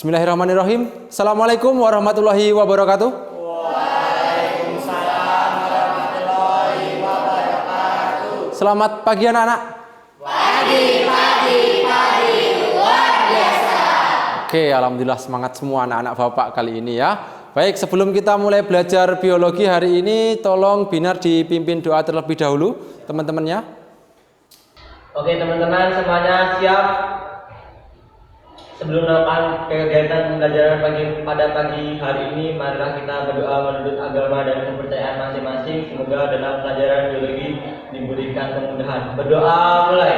Bismillahirrahmanirrahim. Assalamualaikum warahmatullahi wabarakatuh. Waalaikumsalam warahmatullahi wabarakatuh. Selamat pagi anak-anak. Pagi, luar biasa. Oke, alhamdulillah semangat semua anak-anak Bapak kali ini ya. Baik, sebelum kita mulai belajar biologi hari ini, tolong Binar dipimpin doa terlebih dahulu, teman-temannya. Oke teman-teman semuanya siap? Sebelum melakukan kegiatan pembelajaran pada pagi hari ini, marilah kita berdoa menurut agama dan kepercayaan masing-masing. Semoga dalam pelajaran biologi diberikan kemudahan. Berdoa mulai.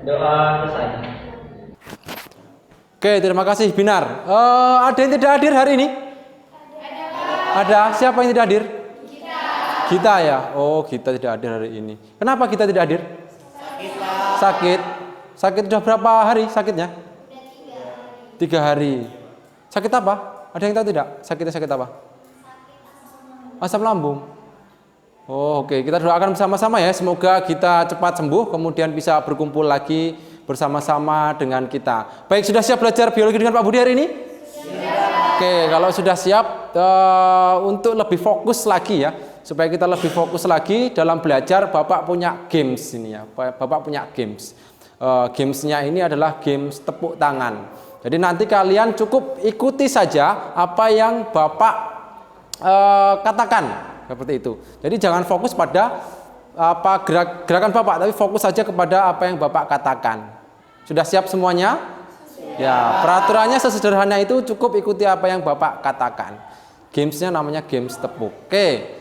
Doa selesai. Oke, terima kasih Binar. Ada yang tidak hadir hari ini? Ada. Siapa yang tidak hadir? Kita ya. Oh, kita tidak hadir hari ini. Kenapa kita tidak hadir? Sakit. Sakit sudah berapa hari sakitnya? 3 hari. Sakit apa? Ada yang tahu tidak? Sakitnya sakit apa? Asam lambung. Oh, oke. Kita doakan bersama-sama ya. Semoga kita cepat sembuh, kemudian bisa berkumpul lagi bersama-sama dengan kita. Baik, sudah siap belajar biologi dengan Pak Budi hari ini? Siap. Oke, kalau sudah siap, untuk lebih fokus lagi ya, supaya kita lebih fokus lagi dalam belajar, Bapak punya games ini ya. Bapak punya games. Gamesnya ini adalah games tepuk tangan. Jadi nanti kalian cukup ikuti saja apa yang Bapak katakan, seperti itu. Jadi jangan fokus pada apa gerakan Bapak, tapi fokus saja kepada apa yang Bapak katakan. Sudah siap semuanya? Siap. Ya, peraturannya sesederhana itu, cukup ikuti apa yang Bapak katakan. Gamesnya namanya games tepuk. Oke.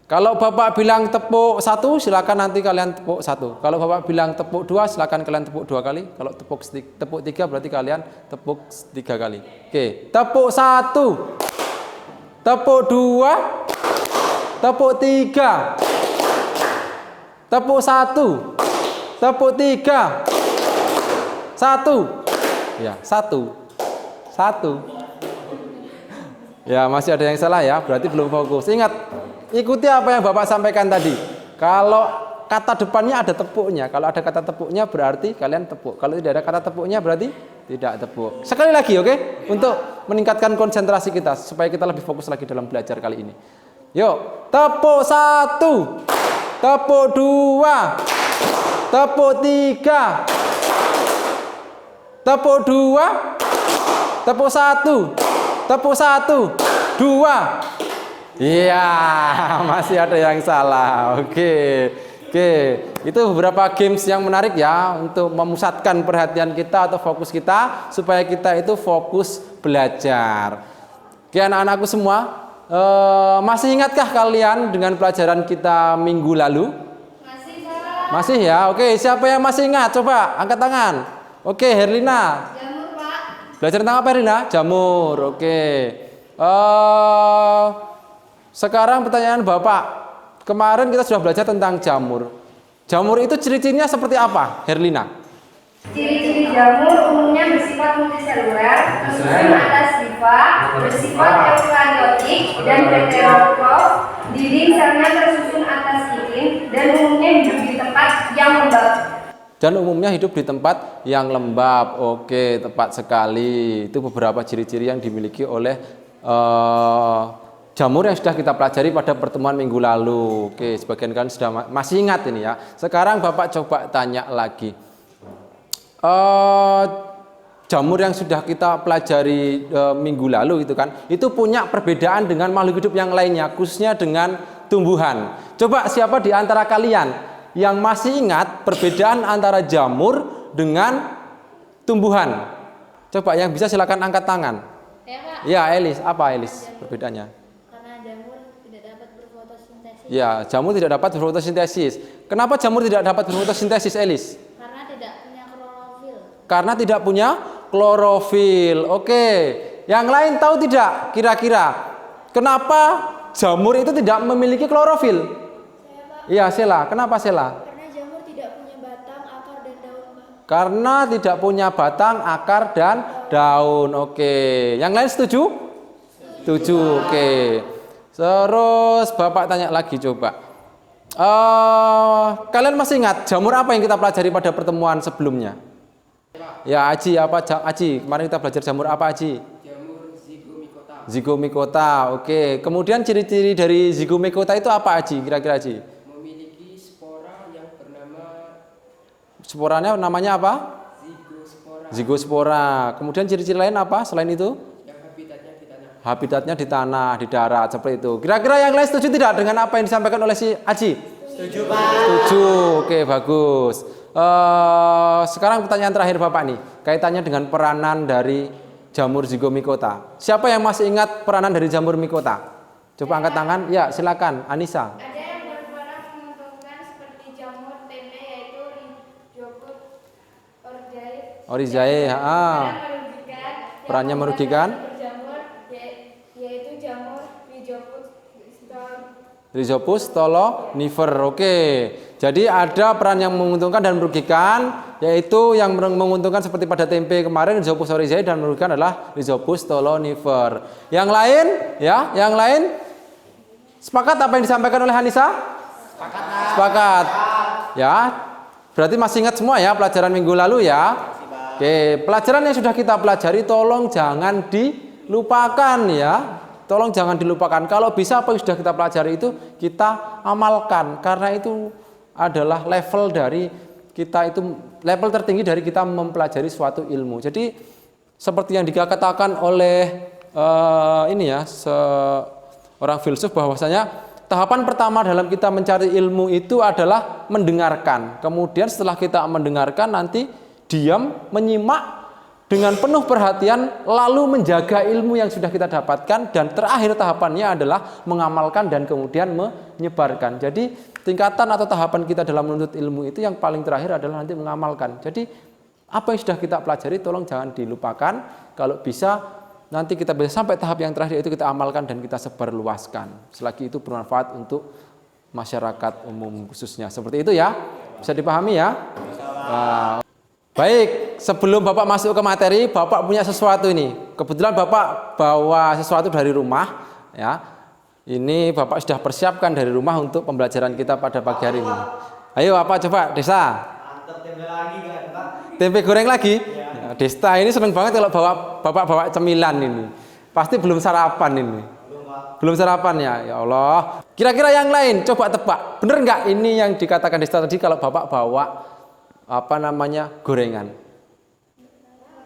Kalau Bapak bilang tepuk 1, silakan nanti kalian tepuk 1. Kalau Bapak bilang tepuk 2, silakan kalian tepuk 2 kali. Kalau tepuk 3 berarti kalian tepuk 3 kali. Oke, tepuk 1. Tepuk 2. Tepuk 3. Tepuk 1. Tepuk 3. 1. Ya, 1. Ya, masih ada yang salah ya, berarti belum fokus. Ingat, ikuti apa yang Bapak sampaikan tadi. Kalau kata depannya ada tepuknya, kalau ada kata tepuknya berarti kalian tepuk. Kalau tidak ada kata tepuknya berarti tidak tepuk. Sekali lagi, oke? Untuk meningkatkan konsentrasi kita supaya kita lebih fokus lagi dalam belajar kali ini. Yuk, tepuk 1. Tepuk 2. Tepuk 3. Tepuk 2. Tepuk 1. Tepuk 1. 2. Iya, masih ada yang salah. Oke. Itu beberapa games yang menarik ya, untuk memusatkan perhatian kita atau fokus kita, supaya kita itu fokus belajar. Oke, anak-anakku semua, masih ingatkah kalian dengan pelajaran kita minggu lalu? Masih ya. Oke, siapa yang masih ingat? Coba angkat tangan. Oke, Herlina. Jamur, Pak. Belajar tentang apa, Herlina? Jamur. Oke. Sekarang pertanyaan Bapak. Kemarin kita sudah belajar tentang jamur. Jamur itu ciri-cirinya seperti apa, Herlina? Ciri-ciri jamur umumnya bersifat multiseluler, tersusun atas hifa, bersifat eukariotik dan heterotrof. Dinding selnya tersusun atas kitin dan umumnya hidup di tempat yang lembab. Oke, tepat sekali. Itu beberapa ciri-ciri yang dimiliki oleh jamur yang sudah kita pelajari pada pertemuan minggu lalu. Oke, sebagian kalian sudah masih ingat ini ya. Sekarang Bapak coba tanya lagi. Jamur yang sudah kita pelajari minggu lalu itu punya perbedaan dengan makhluk hidup yang lainnya, khususnya dengan tumbuhan. Coba siapa di antara kalian yang masih ingat perbedaan antara jamur dengan tumbuhan? Coba yang bisa silakan angkat tangan. Ya, Elis, apa Elis perbedaannya? Karena jamur tidak dapat berfotosintesis. Ya, jamur tidak dapat berfotosintesis. Kenapa jamur tidak dapat berfotosintesis, Elis? Karena tidak punya klorofil. Karena tidak punya klorofil. Oke. Yang lain tahu tidak kira-kira kenapa jamur itu tidak memiliki klorofil? Iya, Sela. Kenapa, Sela? Karena jamur tidak punya batang, akar, dan daun, Pak. Karena tidak punya batang, akar, dan daun. Oke. Yang lain setuju? Setuju. Oke. Terus Bapak tanya lagi coba. Kalian masih ingat jamur apa yang kita pelajari pada pertemuan sebelumnya? Ya, Aji, apa Aji? Kemarin kita belajar jamur apa, Aji? Jamur zigomicota. Zigomicota. Oke. Kemudian ciri-ciri dari zigomicota itu apa, Aji? Kira-kira, Aji? Memiliki spora yang bernama Sporanya namanya apa? zigospora Zigospora. Kemudian ciri-ciri lain apa selain itu? yang habitatnya di tanah. Habitatnya di tanah, di darat, seperti itu. Kira-kira yang lain setuju tidak dengan apa yang disampaikan oleh si Aji? Setuju, Pak. Setuju. Oke, bagus. Sekarang pertanyaan terakhir Bapak nih, kaitannya dengan peranan dari jamur zigomicota. Siapa yang masih ingat peranan dari jamur micota? Coba angkat tangan. Ya, silakan, Anissa. Ada yang berperan menguntungkan seperti jamur tempe yaitu Rhizopus Oryzae, perannya merugikan. Berjamur yaitu jamur Rhizopus stolonifer. Oke. Jadi ada peran yang menguntungkan dan merugikan, yaitu yang menguntungkan seperti pada tempe kemarin Rhizopus oryzae, dan merugikan adalah Rhizopus stolonifer. Yang lain, ya, yang lain sepakat apa yang disampaikan oleh Hanisa? Sepakat. Sepakat. Ya. Berarti masih ingat semua ya pelajaran minggu lalu ya. Oke, pelajaran yang sudah kita pelajari tolong jangan dilupakan ya. Tolong jangan dilupakan. Kalau bisa apa yang sudah kita pelajari itu kita amalkan, karena itu adalah level dari kita, itu level tertinggi dari kita mempelajari suatu ilmu. Jadi seperti yang dikatakan oleh seorang filsuf, bahwasanya tahapan pertama dalam kita mencari ilmu itu adalah mendengarkan. Kemudian setelah kita mendengarkan nanti diam, menyimak dengan penuh perhatian, lalu menjaga ilmu yang sudah kita dapatkan, dan terakhir tahapannya adalah mengamalkan dan kemudian menyebarkan. Jadi tingkatan atau tahapan kita dalam menuntut ilmu itu yang paling terakhir adalah nanti mengamalkan. Jadi apa yang sudah kita pelajari tolong jangan dilupakan. Kalau bisa nanti kita bisa sampai tahap yang terakhir itu kita amalkan dan kita sebarluaskan. Selagi itu bermanfaat untuk masyarakat umum khususnya. Seperti itu ya. Bisa dipahami ya? Baik, sebelum Bapak masuk ke materi, Bapak punya sesuatu ini. Kebetulan Bapak bawa sesuatu dari rumah, ya. Ini Bapak sudah persiapkan dari rumah untuk pembelajaran kita pada pagi hari ini. Ayo, apa coba, Desta? Mantap, tempe lagi kan, Pak? Tempe goreng lagi? Ya, Desta ini seneng banget kalau Bapak bawa cemilan ini. Pasti belum sarapan ini. Belum sarapan ya, ya Allah. Kira-kira yang lain, coba tebak. Bener nggak ini yang dikatakan Desta tadi kalau Bapak bawa gorengan?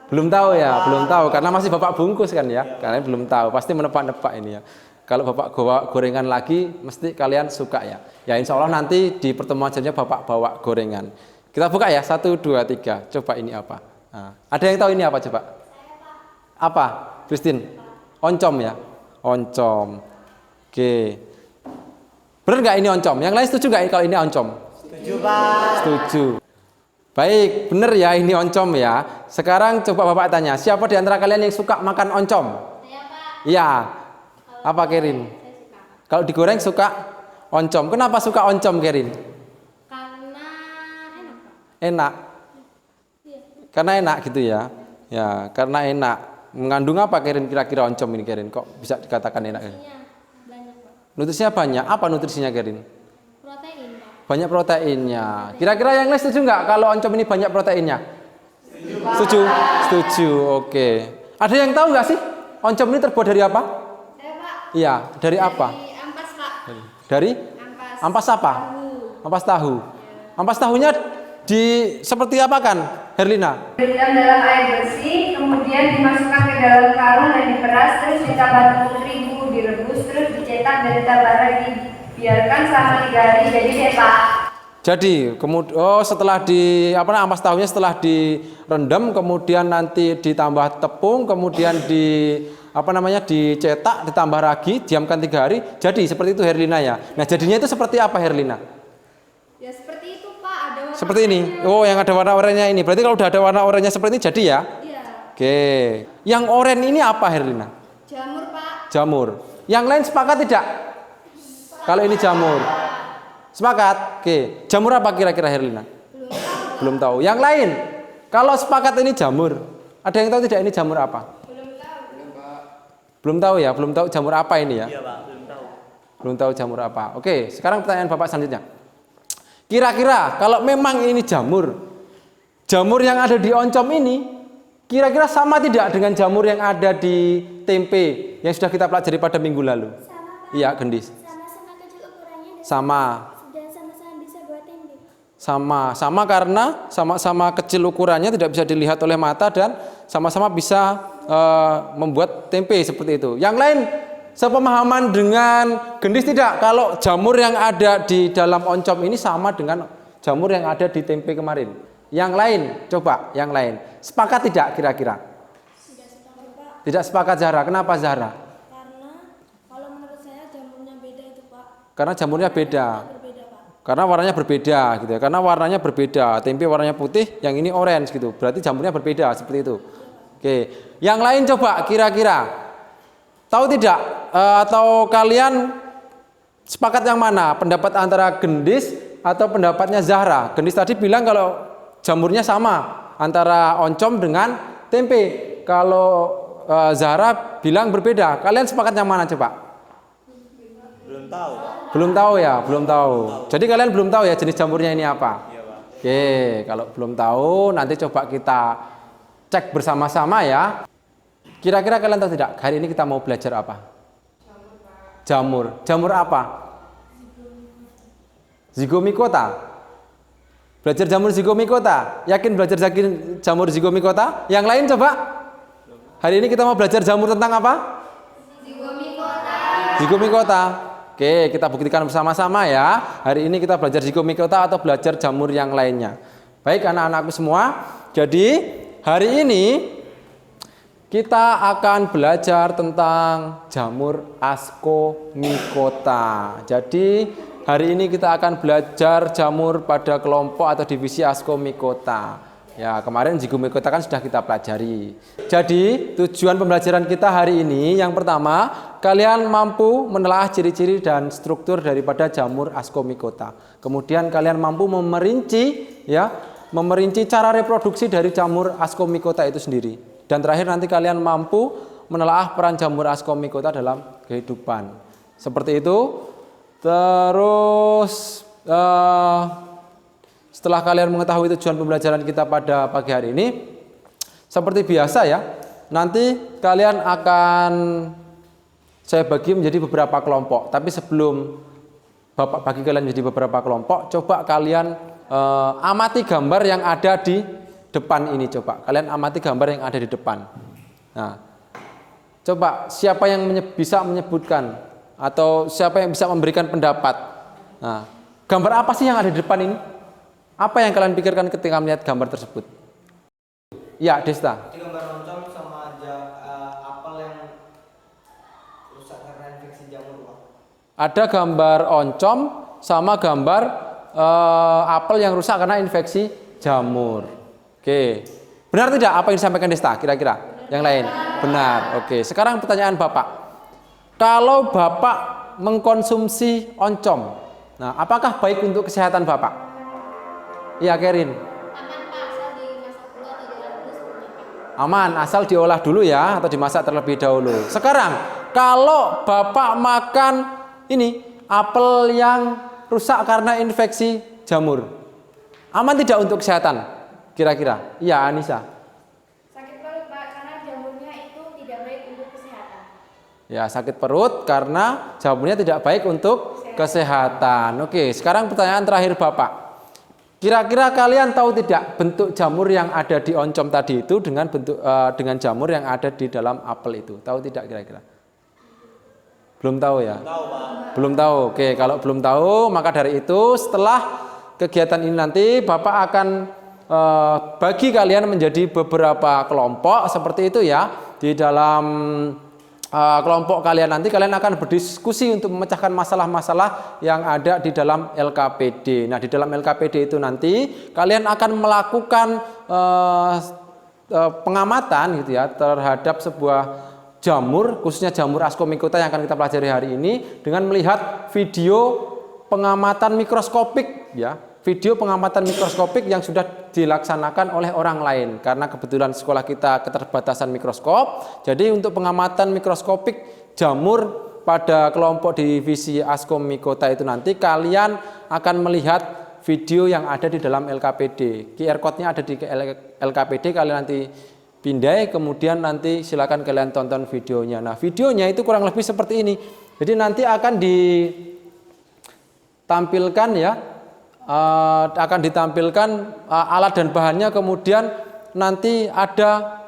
Belum tahu ya, belum tahu karena masih Bapak bungkus kan ya. Kalian belum tahu, pasti menebak-nebak ini ya. Kalau Bapak bawa gorengan lagi, mesti kalian suka ya. Ya insya Allah nanti di pertemuan selanjutnya Bapak bawa gorengan. Kita buka ya, 1, 2, 3. Coba ini apa? Nah, ada yang tahu ini apa coba? Apa? Christine? Oncom ya? Oncom. Oke. Bener nggak ini oncom? Yang lain setuju nggak kalau ini oncom? Setuju, Pak. Setuju. Baik, benar ya ini oncom ya. Sekarang coba Bapak tanya, siapa di antara kalian yang suka makan oncom? Saya, Pak. Iya. Apa Kerin? Saya suka. Kalau digoreng suka oncom. Kenapa suka oncom, Kerin? Karena enak, Pak. Enak. Iya. Karena enak gitu ya. Ya, karena enak. Mengandung apa Kerin kira-kira oncom ini, Kerin? Kok bisa dikatakan enak? Nutrisinya banyak, Pak. Nutrisinya banyak. Apa nutrisinya, Kerin? Protein, Pak. Banyak proteinnya. Kira-kira yang lain setuju nggak kalau oncom ini banyak proteinnya? Setuju? Setuju, oke. Ada yang tahu nggak sih oncom ini terbuat dari apa? Saya, Pak. Iya, dari apa? Dari ampas, Pak. Dari? Ampas. Ampas apa? Tahu. Ampas tahu. Ampas tahunya seperti apa kan, Herlina? Direndam dalam air bersih, kemudian dimasukkan ke dalam karung dan diperas, terus ditambah tepung terigu, direbus, terus dicetak dan ditambah lagi. Biarkan selama 3 hari, jadi deh Pak. Jadi, setelah ampas tahunya setelah direndam, kemudian nanti ditambah tepung, kemudian dicetak, ditambah lagi, diamkan 3 hari. Jadi seperti itu Herlina ya. Nah, jadinya itu seperti apa Herlina? Ya seperti itu, Pak. Ada warna Seperti ini. Oh, yang ada warna oranye ini. Berarti kalau udah ada warna oranye seperti ini jadi ya? Iya. Oke. Yang oranye ini apa Herlina? Jamur, Pak. Jamur. Yang lain sepakat tidak? Kalau ini jamur. Sepakat? Oke. Jamur apa kira-kira Herlina? Belum tahu. Yang lain? Kalau sepakat ini jamur. Ada yang tahu tidak ini jamur apa? Belum tahu ya, belum tahu jamur apa ini ya? Iya Pak, belum tahu. Belum tahu jamur apa. Oke, sekarang pertanyaan Bapak selanjutnya. Kira-kira kalau memang ini jamur yang ada di oncom ini, kira-kira sama tidak dengan jamur yang ada di tempe yang sudah kita pelajari pada minggu lalu? Sama, Pak. Iya, Gendis. Sama-sama kecil ukurannya dan Sama. sama-sama bisa buat tempe. Sama karena sama-sama kecil ukurannya, tidak bisa dilihat oleh mata dan sama-sama bisa membuat tempe seperti itu. Yang lain sepemahaman dengan Gendis tidak? Kalau jamur yang ada di dalam oncom ini sama dengan jamur yang ada di tempe kemarin. Yang lain, coba yang lain. Sepakat tidak kira-kira? Sudah sepakat, Pak. Tidak sepakat Zahra. Kenapa Zahra? Karena kalau menurut saya jamurnya beda itu, Pak. Karena jamurnya beda. Berbeda, Pak. Karena warnanya berbeda gitu ya. Karena warnanya berbeda. Tempe warnanya putih, yang ini orange gitu. Berarti jamurnya berbeda seperti itu. Oke. Yang lain coba kira-kira. Tahu tidak? Atau kalian sepakat yang mana? Pendapat antara Gendis atau pendapatnya Zahra? Gendis tadi bilang kalau jamurnya sama antara oncom dengan tempe. Kalau Zahra bilang berbeda. Kalian sepakat yang mana coba? Belum tahu Pak. Belum tahu ya, belum tahu. Jadi kalian belum tahu ya jenis jamurnya ini apa? Iya Pak. Oke, kalau belum tahu nanti coba kita cek bersama-sama ya. Kira-kira kalian tahu tidak? Hari ini kita mau belajar apa? Jamur. Jamur apa? Zygomicota. Belajar jamur zygomicota. Yakin belajar jamur zygomicota? Yang lain coba? Hari ini kita mau belajar jamur tentang apa? Zygomicota. Oke, kita buktikan bersama-sama ya. Hari ini kita belajar zygomicota atau belajar jamur yang lainnya. Baik anak-anakku semua. Jadi hari ini kita akan belajar tentang jamur Ascomycota. Jadi hari ini kita akan belajar jamur pada kelompok atau divisi Ascomycota. Ya, kemarin Zygomicota kan sudah kita pelajari. Jadi tujuan pembelajaran kita hari ini yang pertama, kalian mampu menelaah ciri-ciri dan struktur daripada jamur Ascomycota. Kemudian kalian mampu memerinci cara reproduksi dari jamur Ascomycota itu sendiri. Dan terakhir nanti kalian mampu menelaah peran jamur Ascomycota dalam kehidupan. Seperti itu. Terus setelah kalian mengetahui tujuan pembelajaran kita pada pagi hari ini, seperti biasa ya, nanti kalian akan saya bagi menjadi beberapa kelompok. Tapi sebelum Bapak bagi kalian menjadi beberapa kelompok, coba kalian amati gambar yang ada di depan ini. Coba kalian amati gambar yang ada di depan. Nah, coba siapa yang bisa menyebutkan atau siapa yang bisa memberikan pendapat. Nah, gambar apa sih yang ada di depan ini? Apa yang kalian pikirkan ketika melihat gambar tersebut? Ya, Desta. Di gambar oncom sama apel yang rusak karena infeksi jamur Pak. Ada gambar oncom sama gambar apel yang rusak karena infeksi jamur. Oke. Benar tidak apa yang disampaikan Desta? Kira-kira yang lain? Benar. Oke. Sekarang pertanyaan Bapak. Kalau Bapak mengkonsumsi oncom, nah apakah baik untuk kesehatan Bapak? Iya, Kerin. Aman, Pak, asal dimasak dulu atau diolah dulu sebelumnya, Pak. Aman, asal diolah dulu ya atau dimasak terlebih dahulu. Sekarang, kalau Bapak makan ini apel yang rusak karena infeksi jamur, aman tidak untuk kesehatan? Kira-kira? Iya, Anissa. Sakit perut, Pak, karena jamurnya itu tidak baik untuk kesehatan. Ya, sakit perut karena jamurnya tidak baik untuk kesehatan. Oke, sekarang pertanyaan terakhir Bapak. Kira-kira kalian tahu tidak bentuk jamur yang ada di oncom tadi itu dengan dengan jamur yang ada di dalam apel itu? Tahu tidak kira-kira? Belum tahu ya? Tahu Pak. Belum tahu. Oke, kalau belum tahu maka dari itu setelah kegiatan ini nanti Bapak akan bagi kalian menjadi beberapa kelompok seperti itu ya. Di dalam kelompok kalian nanti kalian akan berdiskusi untuk memecahkan masalah-masalah yang ada di dalam LKPD. Nah, di dalam LKPD itu nanti kalian akan melakukan pengamatan gitu ya terhadap sebuah jamur, khususnya jamur Ascomycota yang akan kita pelajari hari ini dengan melihat video pengamatan mikroskopik ya. video pengamatan mikroskopik yang sudah dilaksanakan oleh orang lain. Karena kebetulan sekolah kita keterbatasan mikroskop, jadi untuk pengamatan mikroskopik jamur pada kelompok divisi Askomikota itu nanti kalian akan melihat video yang ada di dalam LKPD. QR code-nya ada di LKPD, kalian nanti pindai, kemudian nanti silakan kalian tonton videonya. Nah, videonya itu kurang lebih seperti ini. Jadi nanti akan ditampilkan ya, akan ditampilkan alat dan bahannya, kemudian nanti ada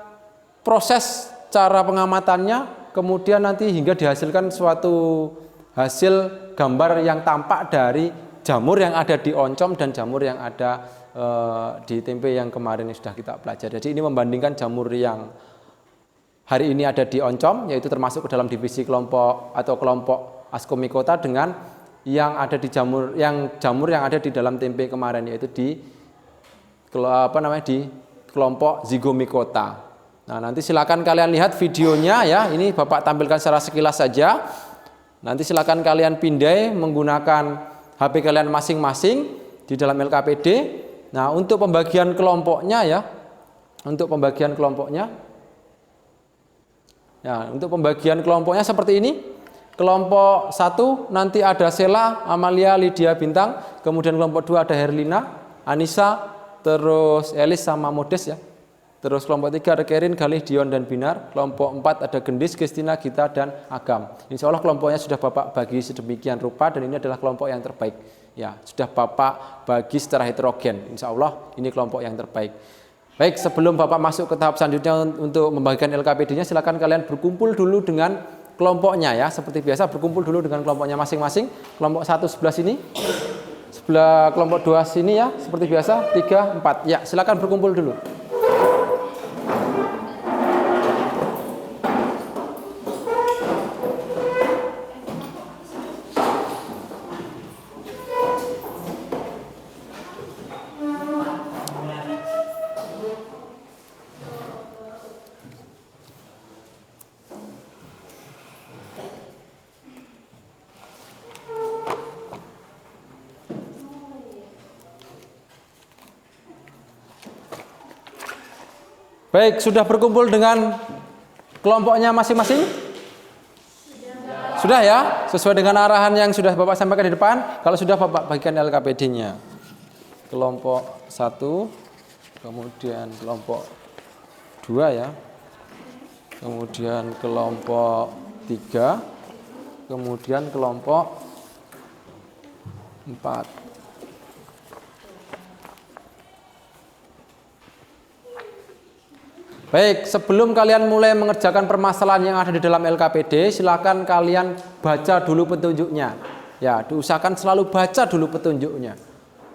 proses cara pengamatannya, kemudian nanti hingga dihasilkan suatu hasil gambar yang tampak dari jamur yang ada di oncom dan jamur yang ada di tempe yang kemarin sudah kita pelajari. Jadi ini membandingkan jamur yang hari ini ada di oncom, yaitu termasuk ke dalam divisi kelompok atau kelompok Askomikota, dengan yang ada di jamur yang ada di dalam tempe kemarin, yaitu di di kelompok Zygomicota. Nah, nanti silakan kalian lihat videonya ya. Ini Bapak tampilkan secara sekilas saja. Nanti silakan kalian pindai menggunakan HP kalian masing-masing di dalam LKPD. Nah, untuk pembagian kelompoknya ya. Untuk pembagian kelompoknya seperti ini. Kelompok 1 nanti ada Sela, Amalia, Lydia, Bintang. Kemudian kelompok 2 ada Herlina, Anissa, terus Elis sama Modes ya. Terus kelompok 3 ada Kerin, Galih, Dion, dan Binar. Kelompok 4 ada Gendis, Kristina, Gita, dan Agam. Insya Allah kelompoknya sudah Bapak bagi sedemikian rupa, dan ini adalah kelompok yang terbaik. Ya, sudah Bapak bagi secara heterogen. Insya Allah ini kelompok yang terbaik. Baik, sebelum Bapak masuk ke tahap selanjutnya untuk membagikan LKPD-nya, silakan kalian berkumpul dulu dengan kelompoknya ya. Seperti biasa berkumpul dulu dengan kelompoknya masing-masing. Kelompok 1 sebelah sini. Sebelah kelompok 2 sini ya, seperti biasa. 3, 4. Ya, silakan berkumpul dulu. Baik, sudah berkumpul dengan kelompoknya masing-masing? Sudah ya? Sesuai dengan arahan yang sudah Bapak sampaikan di depan. Kalau sudah, Bapak bagikan LKPD-nya. Kelompok 1, kemudian kelompok 2 ya. Kemudian kelompok 3, kemudian kelompok 4. Baik, sebelum kalian mulai mengerjakan permasalahan yang ada di dalam LKPD, silakan kalian baca dulu petunjuknya. Ya, diusahakan selalu baca dulu petunjuknya.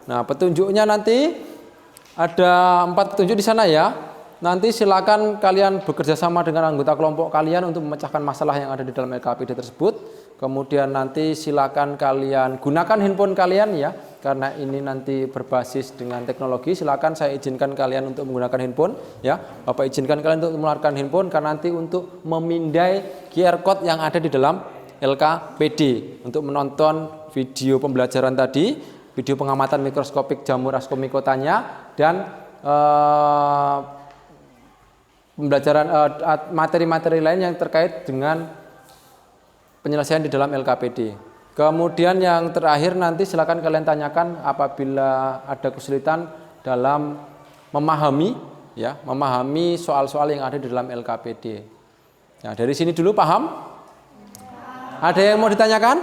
Nah, petunjuknya nanti ada 4 petunjuk di sana ya. Nanti silakan kalian bekerja sama dengan anggota kelompok kalian untuk memecahkan masalah yang ada di dalam LKPD tersebut. Kemudian nanti silakan kalian gunakan handphone kalian ya, karena ini nanti berbasis dengan teknologi. Silakan saya izinkan kalian untuk menggunakan handphone ya. Bapak izinkan kalian untuk menggunakan handphone karena nanti untuk memindai QR code yang ada di dalam LKPD untuk menonton video pembelajaran tadi, video pengamatan mikroskopik jamur Askomicotanya, dan pembelajaran materi-materi lain yang terkait dengan penyelesaian di dalam LKPD. Kemudian yang terakhir nanti silakan kalian tanyakan apabila ada kesulitan dalam memahami soal-soal yang ada di dalam LKPD. Nah, dari sini dulu paham? Ada yang mau ditanyakan?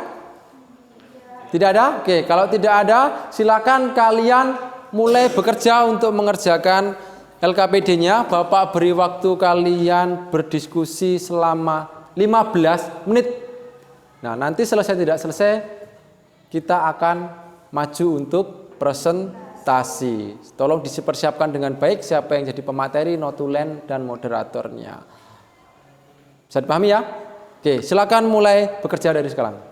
Tidak ada? Oke, kalau tidak ada silakan kalian mulai bekerja untuk mengerjakan LKPD-nya. Bapak beri waktu kalian berdiskusi selama 15 menit. Nah, nanti selesai tidak selesai kita akan maju untuk presentasi. Tolong dipersiapkan dengan baik siapa yang jadi pemateri, notulen, dan moderatornya. Bisa dipahami ya? Oke, silakan mulai bekerja dari sekarang.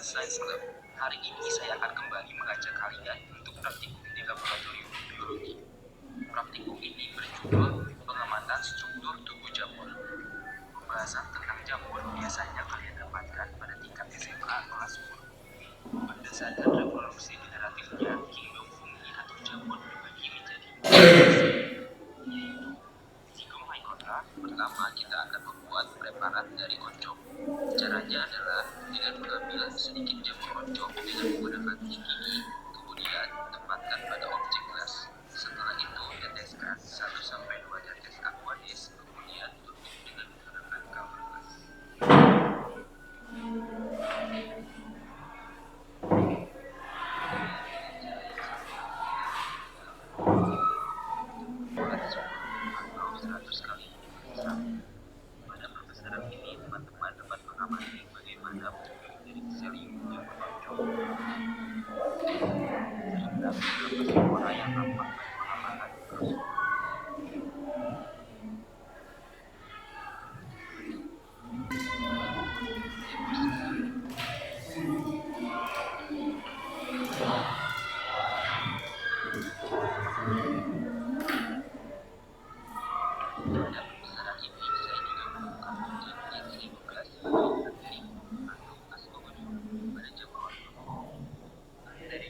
Science Club. Hari ini saya akan kembali mengajak kalian untuk praktikum di laboratorium biologi. Praktikum ini berjudul pengamatan struktur tubuh jamur. Pembahasan tentang jamur biasanya kalian dapatkan pada tingkat SMA kelas 10. Berdasarkan reproduksi generatifnya, kingdom fungi atau jamur dibagi menjadi yaitu zigomycota. Pertama, kita akan membuat preparat dari oncom. Caranya adalah dengan mengambil sedikit jamur oncom dengan menggunakan gigi, kemudian tempatkan pada objek gelas. Setelah itu, teteskan 1-2 tetes aqueous, kemudian tutup dengan menggunakan cover gelas. Atau 100 kali pada perbesaran ini, teman-teman dapat mengamati bagaimana bentuk dari selium yang menonjol sehingga beberapa spora yang tampak pada pengamatan mikroskop. Pada perbesaran ini, saya juga menemukan protein X15 atau bakteri atau Ascobodium pada jamur oncom. Dari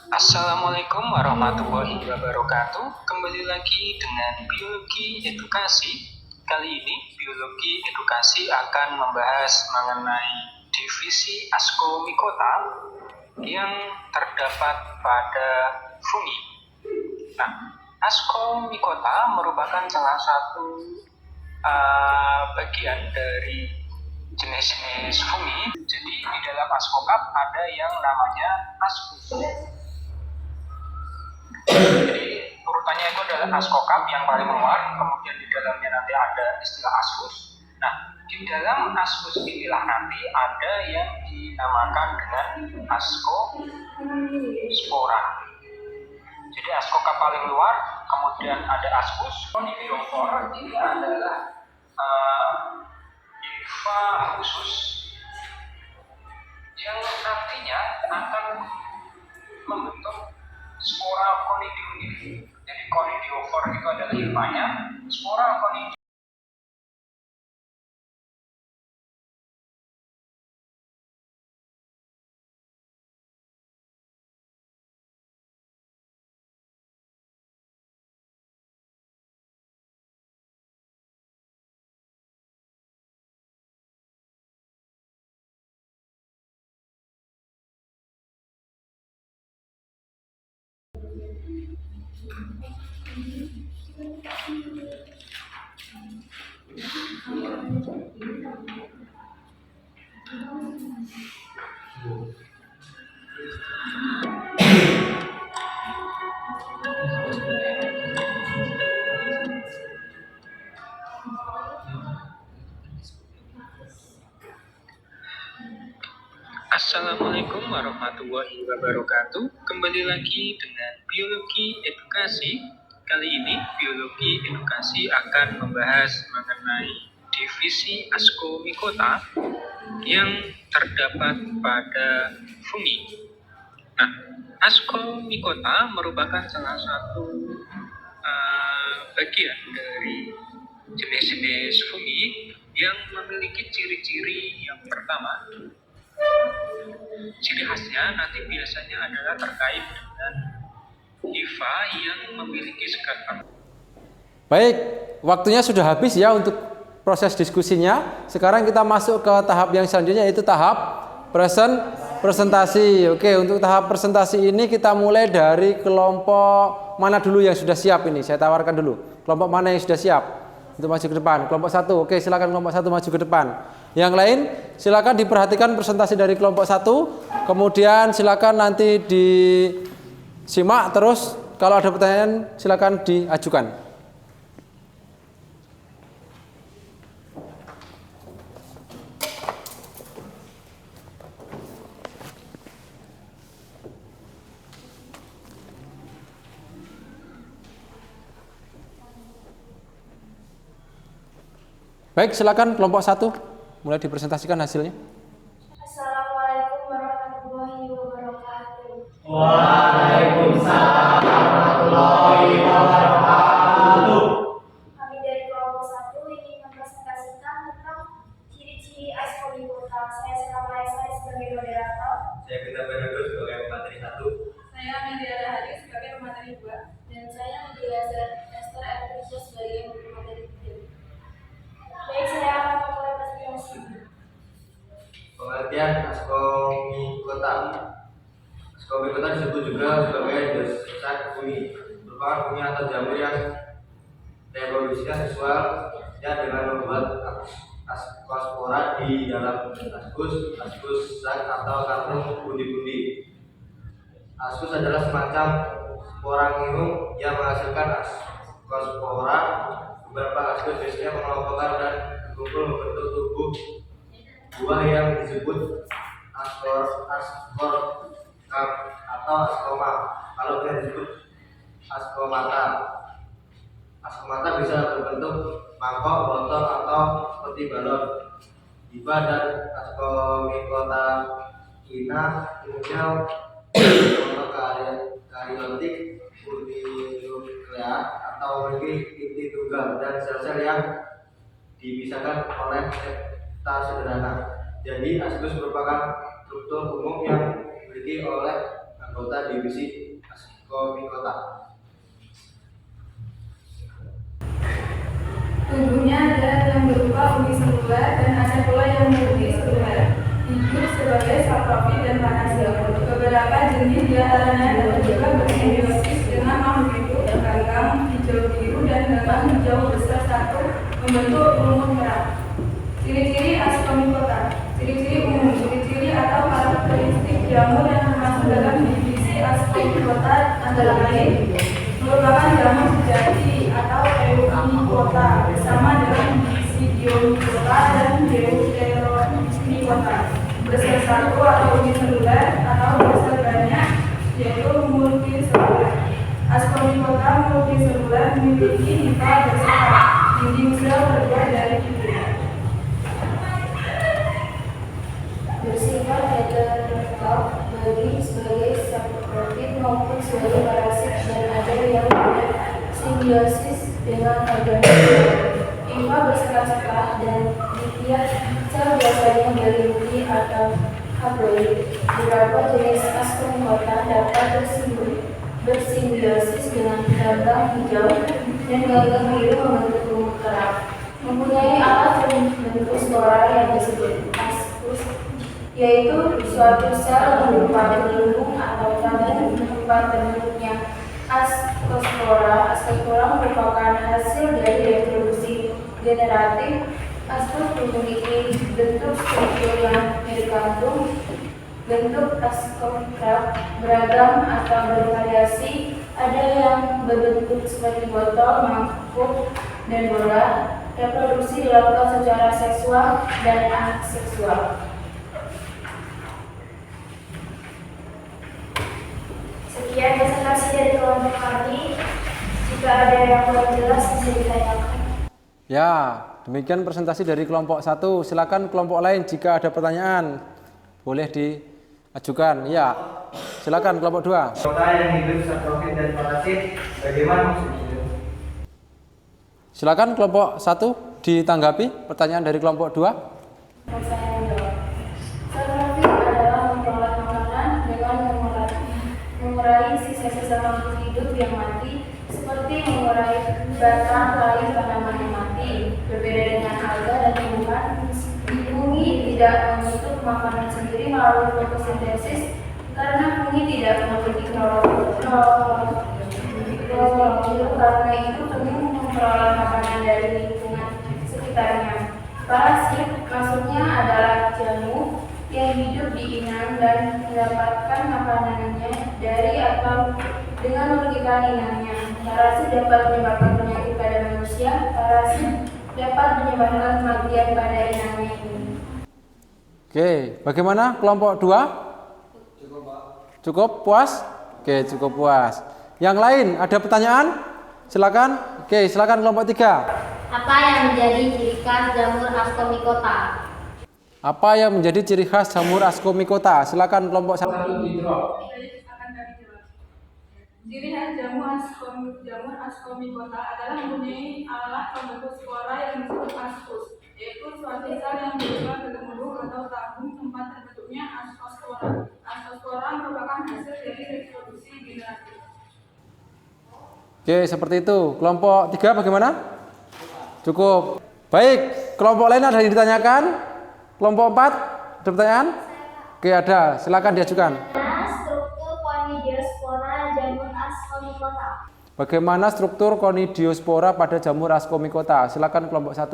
Assalamualaikum warahmatullahi wabarakatuh. Kembali lagi dengan biologi edukasi. Kali ini biologi edukasi akan membahas mengenai divisi Ascomycota yang terdapat pada fungi. Nah, Ascomycota merupakan salah satu bagian dari jenis-jenis fungi. Jadi di dalam Ascocap ada yang namanya Ascus. Jadi urutannya itu adalah Ascocap yang paling luar, kemudian di dalamnya nanti ada istilah Ascus. Nah, di dalam Ascus inilah nanti ada yang dinamakan dengan Ascospora. Jadi Ascocap paling luar, kemudian ada Ascus. Conidiophore ini adalah hifa khusus yang nantinya akan membentuk spora conidium. Jadi Conidiophore itu adalah hifanya, spora conidium. Assalamualaikum warahmatullahi wabarakatuh. Kembali lagi dengan biologi edukasi. Kali ini biologi edukasi akan membahas mengenai divisi Ascomycota yang terdapat pada fungi. Nah, Ascomycota merupakan salah satu bagian dari jenis-jenis fungi yang memiliki ciri-ciri yang pertama. Ciri khasnya nanti biasanya adalah terkait dengan hifa yang memiliki sekat. Baik, waktunya sudah habis ya untuk proses diskusinya. Sekarang kita masuk ke tahap yang selanjutnya, yaitu tahap presentasi. Presentasi. Oke, untuk tahap presentasi ini kita mulai dari kelompok mana dulu yang sudah siap ini? Saya tawarkan dulu. Kelompok mana yang sudah siap untuk maju ke depan? Kelompok 1. Oke, silakan kelompok 1 maju ke depan. Yang lain, silakan diperhatikan presentasi dari kelompok 1. Kemudian silakan nanti disimak terus. Kalau ada pertanyaan silakan diajukan. Baik, silakan kelompok 1 mulai dipresentasikan hasilnya. Assalamualaikum warahmatullahi wabarakatuh. Waalaikumsalam warahmatullahi wabarakatuh. Kami dari kelompok 1 ingin mempresentasikan tentang ciri-ciri askomikota. Saya Sukamaya saya sebagai moderator. Saya Peter Benedo sebagai pemateri 1. Saya Media Rahadi sebagai pemateri 2. Dan saya Media Esther Erlisha sebagai pemateri 3. Baik, saya akan memulai presentasi. Pengertian askomikota. Askomikota disebut juga sebagai desat fungi, merupakan fungi atau jamur yang reproduksinya seksual dengan membuat askospora di dalam askus, zat atau kantung pundi-pundi. Askus adalah semacam sporangium yang menghasilkan askospora. Beberapa askus biasanya mengelompokkan dan berkumpul membentuk tubuh buah yang disebut askor atau askoma. Kalau tidak disebut askomata. Askomata bisa berbentuk mangkok, botol atau seperti balon. Hifa dan askomikota ina umumnya monokaryotik uninukleat atau memiliki inti tunggal dan sel-sel yang dipisahkan oleh septa sederhana. Jadi askus merupakan struktur umum yang dimiliki oleh anggota divisi askomikota. Tubuhnya ada yang berupa uniseluler dan ada pula yang multiseluler. Hidup sebagai saprofit dan panasil. Beberapa jenis diantaranya dapat juga bersimbiosis dengan makhluk hidup gagang hijau biru dan gagang hijau besar satu membentuk rumput merah. Ciri-ciri askomikota. Ciri-ciri umum. Ciri-ciri atau karakteristik jamur yang termasuk dalam divisi askomikota antara lain merupakan jamur sejati atau eumikota bersama dengan divisi diomikota dan deuteromikota. Bersel satu atau uniseluler atau bersel banyak yaitu multiseluler. Askomikota multiseluler memiliki hifa bersifat dinding sel terbuat dari fibrin. Bersifat heterotroph sebagai saprofit maupun sebagai parasit dan ada yang simbiosis dengan organisme. Hifa bersekat-sekat dan di tiap sel biasanya berlinti atau haploid. Beberapa jenis askomikota dapat bersimbiosis dengan gagang hijau dan gagang biru membentuk rumput kerap. Mempunyai alat bentuk spora yang disebut askus, yaitu suatu sel berupa gelembung atau tabung tempat terbentuknya askospora. Askospora merupakan hasil dari reproduksi generatif. Askus memiliki bentuk struktur yang mirip kantung. Bentuk askomikra beragam atau bervariasi. Ada yang berbentuk seperti botol, mangkuk, dan bola. Reproduksi dilakukan secara seksual dan aseksual. Sekian presentasi dari kelompok kami. Jika ada yang kurang jelas bisa ditanyakan. Ya, demikian presentasi dari kelompok 1. Silakan kelompok lain jika ada pertanyaan boleh diajukan. Ya, silakan kelompok 2. Kota yang hidup saprofit dan parasit, bagaimana maksudnya? Silakan kelompok 1 ditanggapi pertanyaan dari kelompok 2. Saya menjawab. Saprofit adalah memperoleh makanan dengan mengurai sisa-sisa makhluk hidup yang mati, seperti mengurai batang lain tanaman yang mati. Berbeda dengan alga dan tumbuhan di bumi fungi tidak membentuk makanan sendiri melalui fotosintesis karena fungi tidak memiliki klorofil. Karena itu fungi memperoleh makanan dari lingkungan sekitarnya. Parasit maksudnya adalah jamur yang hidup di inang dan mendapatkan makanannya dari atau dengan merugikan inangnya. Parasit dapat menyebabkan penyakit pada manusia. Parasit dapat menyebabkan kematian pada inangnya ini. Oke, bagaimana kelompok 2? Cukup, Pak. Cukup puas? Oke, cukup puas. Yang lain ada pertanyaan? Silakan. Oke, silakan kelompok 3. Apa yang menjadi ciri khas jamur ascomycota? Apa yang menjadi ciri khas jamur ascomycota? Silakan kelompok 1. Akan kami jawab. Ciri khas jamur ascomycota adalah mempunyai alat pembentuk spora yang disebut ascus, yaitu suatu sel yang berupa gemuruh atau tabung tempat terbentuknya ascospora. Ascospora merupakan hasil dari reproduksi generatif. Oke, seperti itu. Kelompok 3 bagaimana? Cukup. Baik, kelompok lain ada yang ditanyakan? Kelompok 4 ada pertanyaan? Oke, ada. Silakan diajukan. Struktur conidiospora jamur ascomycota. Bagaimana struktur conidiospora pada jamur ascomycota? Silakan kelompok 1.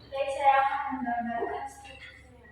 Baik, saya akan menggambarkan strukturnya.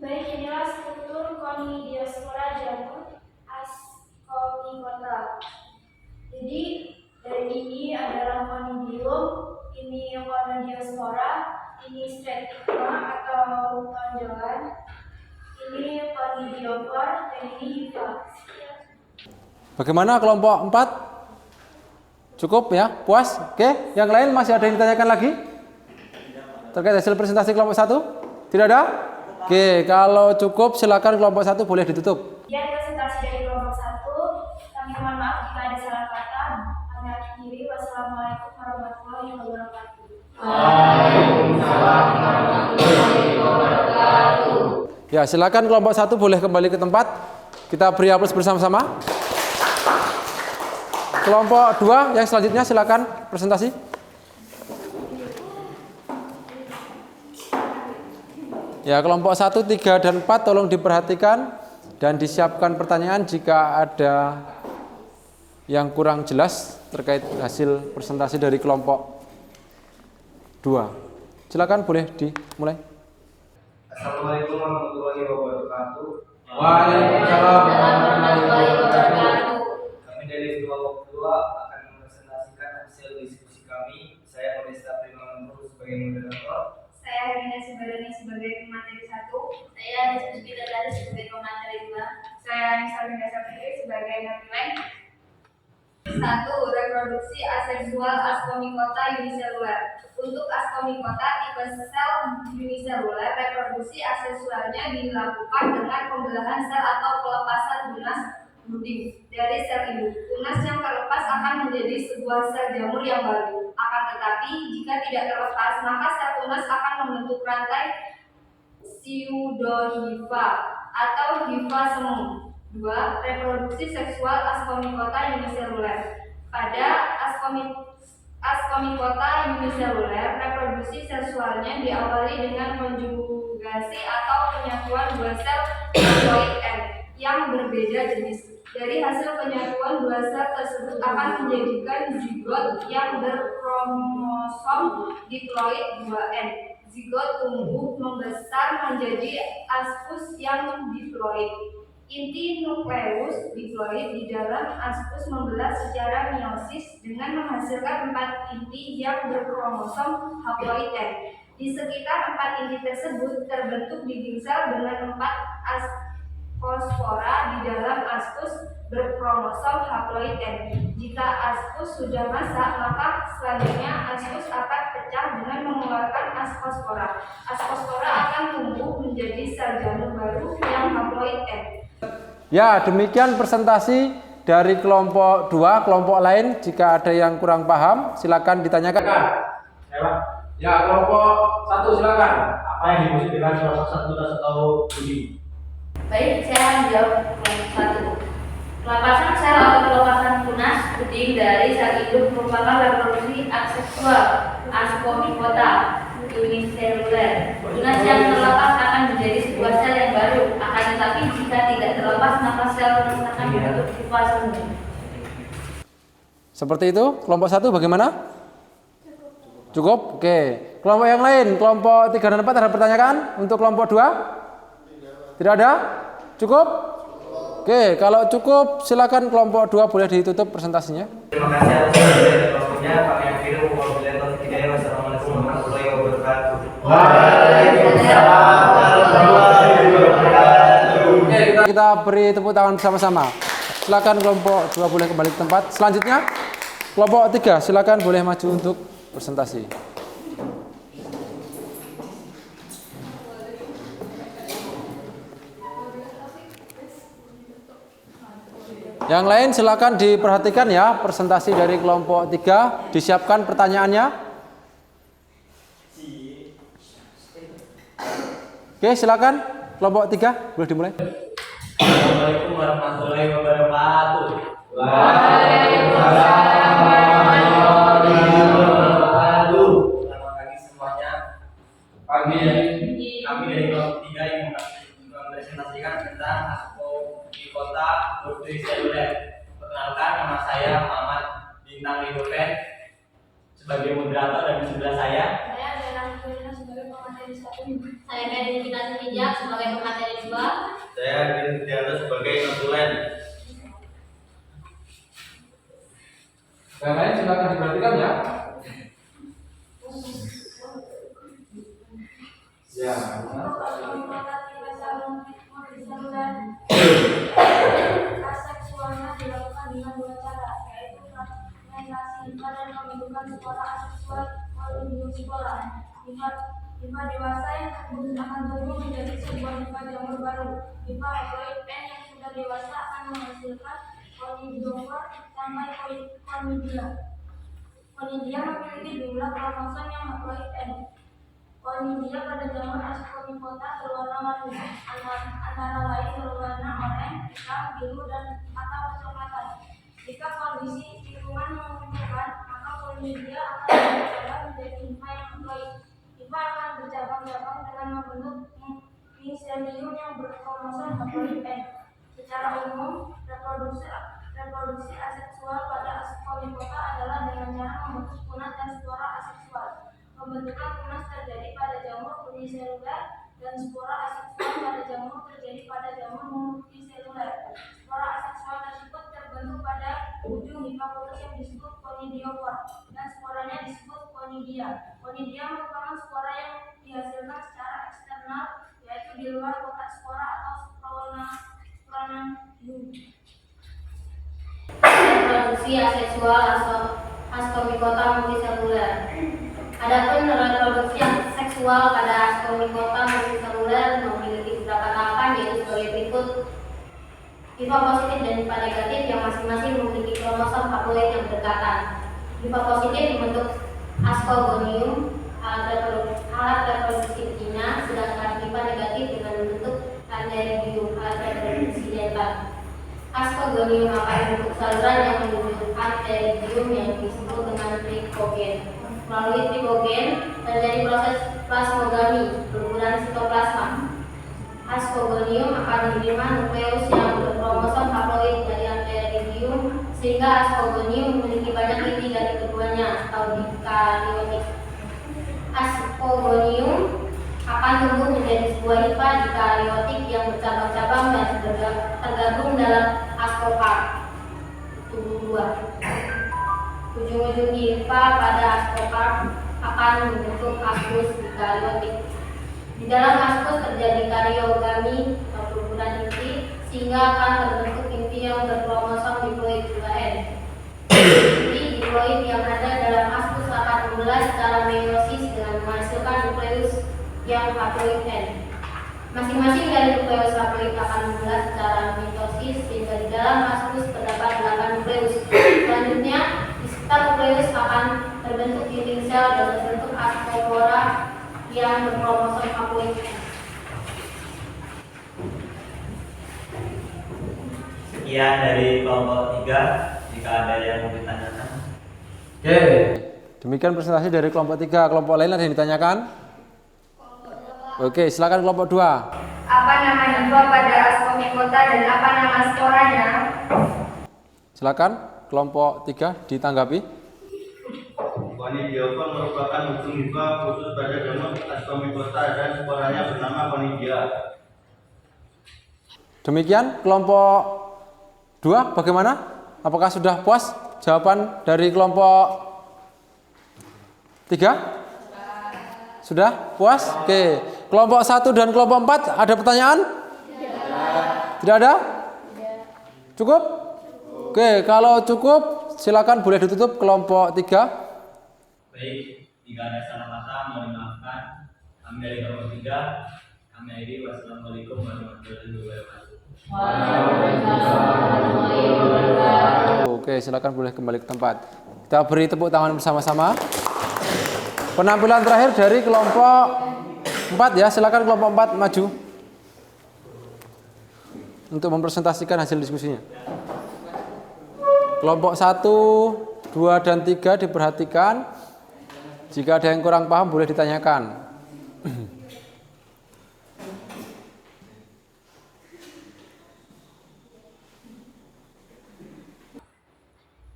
Baik, inilah struktur conidiospora jamur ascomycota. Jadi dari ini adalah conidium, ini conidiospora, ini stigma atau tonjolan, ini conidiofor, dan ini hifa. Bagaimana kelompok 4? Cukup ya? Puas? Oke, yang lain masih ada yang ditanyakan lagi? Terkait hasil presentasi kelompok 1? Tidak ada? Oke, kalau cukup silakan kelompok 1 boleh ditutup. Sekian presentasi dari kelompok 1. Kami mohon maaf jika ada salah kata. Kami akhiri. Wassalamualaikum warahmatullahi wabarakatuh. Waalaikumsalam warahmatullahi wabarakatuh. Ya, silakan kelompok 1 boleh kembali ke tempat. Kita beri aplaus bersama-sama. Kelompok 2 yang selanjutnya silakan presentasi. Ya, kelompok 1, 3, dan 4 tolong diperhatikan dan disiapkan pertanyaan jika ada yang kurang jelas terkait hasil presentasi dari kelompok 2. Silakan boleh dimulai. Assalamualaikum warahmatullahi wabarakatuh. Waalaikumsalam warahmatullahi wabarakatuh. Kami dari kelompok 2 akan mempresentasikan hasil diskusi kami. Saya Modesta Prima Mantur sebagai moderator. Saya Hermina Sibadani sebagai pemateri 1. Saya Rizky Dadari sebagai pemateri 2. Saya Anissa Linda Sapri sebagai narasumber. 1. Reproduksi aseksual askomikota uniseluler. Untuk askomikota tipe sel uniseluler, reproduksi aseksualnya dilakukan dengan pembelahan sel atau pelepasan tunas brooding dari sel induk. Tunas yang terlepas akan menjadi sebuah sel jamur yang baru. Akan tetapi, jika tidak terlepas, maka sel tunas akan membentuk rantai pseudohifa atau hifa semu. 2. Reproduksi seksual askomikota uniseluler. Pada askomikota uniseluler, reproduksi seksualnya diawali dengan konjugasi atau penyatuan dua sel haploid N yang berbeda jenis. Dari hasil penyatuan dua sel tersebut akan menjadikan zigot yang berkromosom diploid 2N. Zigot tumbuh membesar menjadi askus yang diploid. Inti nukleus diploid di dalam askus membelah secara meiosis dengan menghasilkan 4 inti yang berkromosom haploid N. Di sekitar 4 inti tersebut terbentuk dinding sel dengan 4 askosfora di dalam askus berkromosom haploid N. Jika askus sudah masak, maka selanjutnya askus akan pecah dengan mengeluarkan askosfora. Askosfora akan tumbuh menjadi sel jamur baru yang haploid N. Ya, demikian presentasi dari kelompok 2. Kelompok lain, jika ada yang kurang paham, silakan ditanyakan. Ya, kelompok 1 silakan. Apa yang dimaksud dengan pelepasan tunas atau brooding? Baik, saya menjawab kelompok 1. Pelepasan sel atau pelepasan tunas brooding dari sel induk merupakan reproduksi aseksual askomikota uniseluler. Tunas yang terlepas akan menjadi sebuah sel yang baru. Akan tetapi jika tidak terlepas, maka sel tunas akan membentuk hifa semu. Seperti itu. Kelompok 1 bagaimana? Cukup? Oke. Kelompok yang lain, kelompok 3 dan 4 ada pertanyaan untuk kelompok 2? Tidak ada? Cukup? Oke, kalau cukup silakan kelompok 2 boleh ditutup presentasinya. Terima kasih atas waktunya. Kami akhiri. Wassalamualaikum warahmatullahi wabarakatuh. Waalaikumsalam warahmatullahi wabarakatuh. Oke, kita beri tepuk tangan bersama-sama. Silakan kelompok 2 boleh kembali ke tempat. Selanjutnya kelompok 3 silakan boleh maju untuk presentasi. Yang lain silakan diperhatikan ya, presentasi dari kelompok 3, disiapkan pertanyaannya. Oke, silakan kelompok 3 boleh dimulai. Assalamualaikum warahmatullahi wabarakatuh. Waalaikumsalam warahmatullahi wabarakatuh. Selamat pagi semuanya. Pagi. Kami dari kelompok 3 yang mempresentasikan tentang askomikota uniseluler. Perkenalkan, nama saya Muhammad Bintang Ridoven sebagai moderator, dan di sebelah saya sebagai pemateri 1. Saya Medin Kita Senijak sebagai pemateri 2. Saya Dianto sebagai konsulen. Yang lain silakan diperhatikan ya. Ya. Aseksualnya dilakukan dengan 2 cara, yaitu fragmentasi hifa dan pembentukan spora aseksual oligospora. Hifa dewasa yang tersebut akan tumbuh menjadi sebuah hifa jamur baru. Hifa haploid N yang sudah dewasa akan menghasilkan onidofor sampai konidia. Konidia memiliki jumlah kromosom yang haploid N. Konidia pada jamur askomikota berwarna-warni, antara lain berwarna oranye, hitam, biru, dan atau kecoklatan. Jika kondisi lingkungan memungkinkan, maka konidia akan bercabang menjadi hifa yang haploid. Hifa akan bercabang-cabang dengan membentuk miselium yang berkromosom haploid N. Secara umum, reproduksi aseksual pada askomikota adalah dengan cara membentuk tunas dan spora aseksual. Pembentukan tunas terjadi pada jamur uniseluler dan spora aseksual pada jamur terjadi pada jamur multiseluler. Spora aseksual tersebut terbentuk pada ujung hifa putus yang disebut konidiofor, dan sporanya disebut konidia. Konidia merupakan spora yang dihasilkan secara eksternal, yaitu di luar kotak spora atau spronangium. Reproduksi reproduksi aseksual Ascomycota multiseluler. Adapun reproduksi seksual pada Ascomycota multiseluler memiliki beberapa tahapan, yaitu sebagai berikut: hifa positif dan hifa negatif yang masing-masing memiliki kromosom haploid yang berdekatan. Hifa positif membentuk ascogonium, alat reproduksi betina, sedangkan hifa negatif dengan membentuk antheridium, alat reproduksi jantan. Ascogonium akan membentuk saluran yang menuju antheridium yang disebut dengan trikogen. Melalui trikogen terjadi proses plasmogami, peleburan sitoplasma. Ascogonium akan menerima nukleus yang berkromosom haploid dari antheridium, sehingga ascogonium memiliki banyak inti dari keduanya atau dikaryotik. Ascogonium akan tumbuh menjadi sebuah hifa dikaryotik yang bercabang-cabang dan tergabung dalam ascocarp, tubuh buah. Ujung-ujung hifa pada ascocarp akan membentuk ascus dikaryotik. Di dalam ascus terjadi karyogami atau peleburan inti, sehingga akan terbentuk inti yang berkromosom diploid 2N. Inti diploid yang ada dalam ascus akan membelah secara meiosis dengan menghasilkan nukleus yang haploid N. Masing-masing dari nukleus haploid akan membelah secara mitosis, sehingga di dalam ascus terdapat 8 nukleus. Selanjutnya, di sekitar nukleus akan terbentuk dinding sel dan terbentuk ascopora yang berkromosom haploid N. Sekian dari kelompok 3. Jika ada yang mau ditanyakan. Oke. Demikian presentasi dari kelompok 3. Kelompok lain ada yang ditanyakan? Oke, silakan kelompok 2. Apa nama hifa pada Ascomycota dan apa nama sporanya? Silakan kelompok 3 ditanggapi. Conidiaphon merupakan ujung hifa khusus pada jamur Ascomycota dan sporanya bernama conidia. Demikian kelompok 2 bagaimana? Apakah sudah puas jawaban dari kelompok 3? Sudah puas? Oke. Kelompok 1 dan kelompok 4 ada pertanyaan? Tidak ada? Cukup? Oke, kalau cukup silakan boleh ditutup kelompok 3. Baik, jika ada salah kata mohon dimaafkan. Kami dari kelompok 3. Kami akhiri. Wassalamualaikum warahmatullahi wabarakatuh. Oke, silakan boleh kembali ke tempat. Kita beri tepuk tangan bersama-sama. Penampilan terakhir dari kelompok 4 ya, silakan kelompok 4 maju untuk mempresentasikan hasil diskusinya. Kelompok 1, 2, dan 3 diperhatikan. Jika ada yang kurang paham boleh ditanyakan.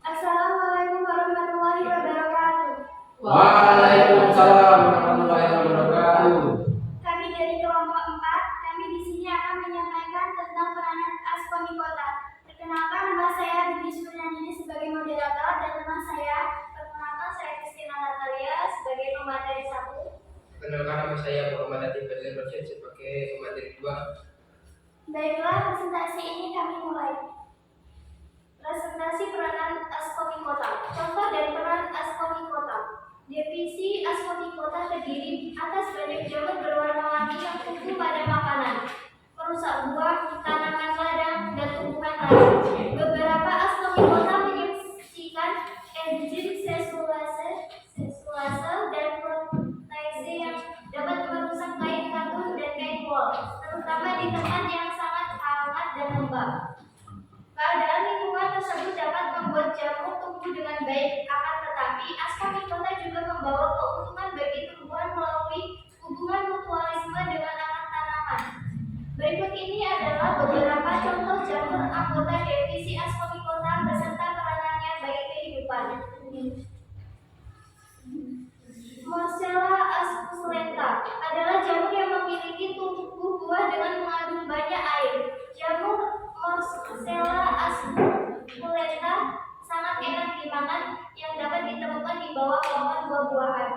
Assalamualaikum warahmatullahi wabarakatuh. Waalaikumsalam warahmatullahi wabarakatuh. Kami dari kelompok 4, kami di sini akan menyampaikan tentang peranan Ascomycota. Perkenalkan, nama saya Bibi Suryani sebagai moderator dan teman saya, perkenalkan saya Christina Natalia sebagai pemateri 1. Perkenalkan, nama saya Muhammad Latif Fadil Rashid sebagai pemateri 2. Baiklah, presentasi ini kami mulai. Presentasi peranan Ascomycota. Contoh dan peran Ascomycota. Definisi Ascomycota terdiri atas banyak jamur berwarna-warni yang tumbuh pada makanan, perusak buah, tanaman ladang, dan tumbuhan lain. Beberapa Ascomycota menyaksikan enzim sesulase dan protease yang dapat merusak kain katun dan kain wol, terutama di tempat yang sangat hangat dan lembab. Keadaan lingkungan tersebut dapat membuat jamur tumbuh dengan baik, akan tetapi Ascomycota juga membawa keuntungan bagi tumbuhan melalui hubungan mutualisme dengan akar tanaman. Berikut ini adalah beberapa contoh jamur anggota divisi Ascomycota beserta peranannya bagi kehidupan. Morsella asculenta adalah jamur yang memiliki tubuh buah dengan mengandung banyak air. Jamur Morsella asculenta sangat enak dimakan yang dapat ditemukan di bawah pohon buah-buahan.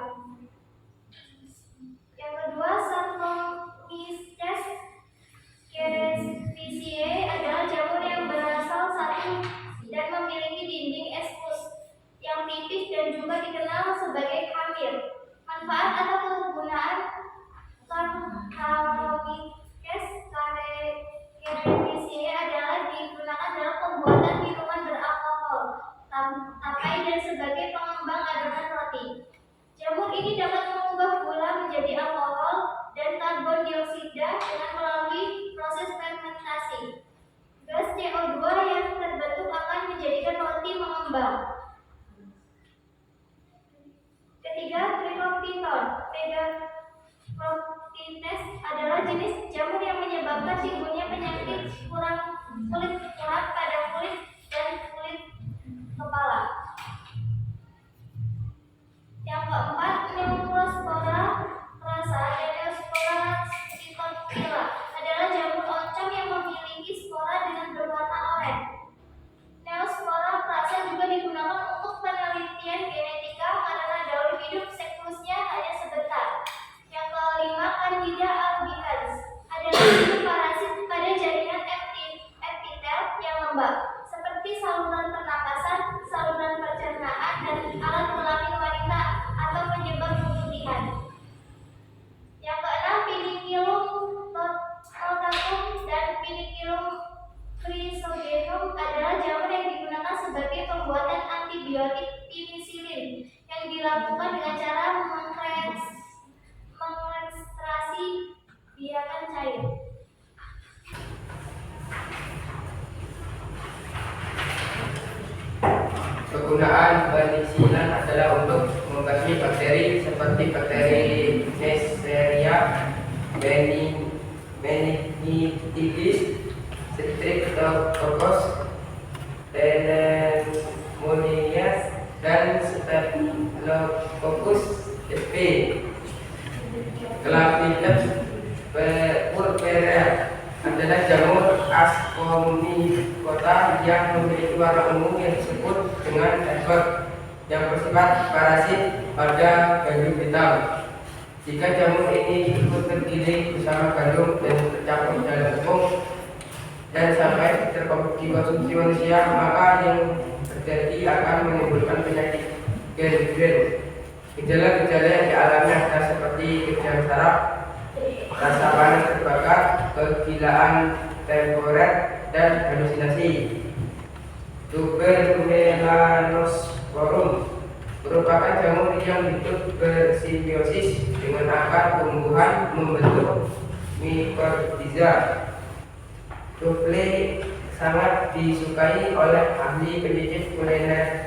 Yang kedua, Saccharomyces cerevisiae adalah jamur yang berasal satu Manfaat atau kegunaan Camphoraicus cerevisiae adalah digunakan dalam pembuatan minuman beralkohol, tapai dan sebagai pengembang adonan roti. Jamur ini dapat mengubah gula menjadi alkohol dan karbon dioksida dengan melalui proses fermentasi. Gas CO2 yang terbentuk akan menjadikan roti mengembang. Ketiga, Trichophyton. Megaproteins adalah jenis jamur yang menyebabkan timbulnya penyakit kulit kurap pada kulit dan kulit kepala. Yang keempat, Neurospora rasa dan Neurospora cytophila adalah jamur oncom yang memiliki spora dengan berwarna oranye. Neurospora rasa juga digunakan untuk penelitian genetika karena daur hidup siklusnya hanya sebentar. Yang kelima, Candida albicans adalah jenis parasit pada jaringan epitel yang lembab, seperti saluran pernapasan, saluran pencernaan, dan alat kelamin wanita atau penyebab keputihan. Yang keenam, Pinicillum rotatum dan Pinicillum chrysogenum adalah jamur yang digunakan sebagai pembuatan antibiotik penisilin yang dilakukan dengan cara mengekstrasi biakan cair. Kegunaan penisilan adalah untuk membasmi bakteri seperti bakteri Neisseria, Meningitis, Streptococcus, Pneumonias, dan Staphylococcus sp. Clavideps purpurea adalah jamur Ascomycota yang memiliki warna ungu yang disebut dengan esbot yang bersifat parasit pada gandum hitam. Jika jamur ini ikut tergiling bersama gandum dan tercampur dalam tepung dan sampai dikonsumsi manusia, maka yang terjadi akan menimbulkan penyakit gangrene. Gejala-gejala yang dialami adalah seperti kejang saraf, rasa panas terbakar, kegilaan temporer, dan halusinasi. Tubermelanosporum merupakan jamur yang hidup bersimbiosis dengan akar tumbuhan membentuk mycorrhiza. Truffle sangat disukai oleh ahli pencicip kuliner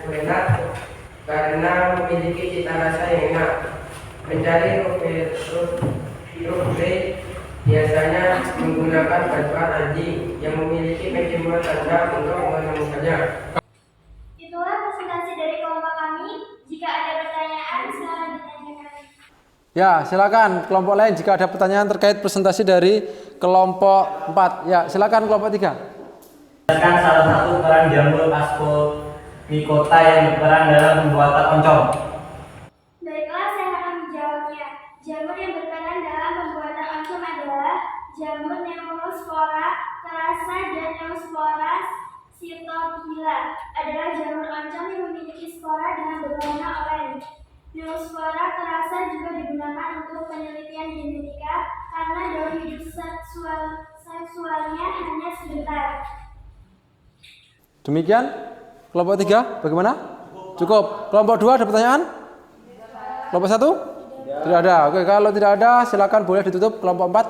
karena memiliki cita rasa yang enak. Mencari truffle biasanya menggunakan bantuan anjing yang memiliki manajemen tanda untuk menemukannya. Itulah presentasi dari kelompok kami. Jika ada pertanyaan, silakan ditanyakan. Ya, silakan kelompok lain jika ada pertanyaan terkait presentasi dari kelompok 4. Ya, silakan kelompok 3. Jelaskan salah satu peran jamur Ascomycota yang berperan dalam pembuatan oncom. Baiklah, saya akan menjawabnya. Jamur yang berperan dalam pembuatan oncom adalah jamur Neurospora terasa dan Neurospora cytophila adalah jamur oncom yang memiliki spora dengan berwarna oranye. Neurospora terasa juga digunakan untuk penelitian genetika karena daur hidup seksualnya hanya sebentar. Demikian kelompok 3 bagaimana? Cukup. Kelompok 2 ada pertanyaan? Kelompok 1? Tidak ada. Oke, kalau tidak ada silakan boleh ditutup kelompok 4.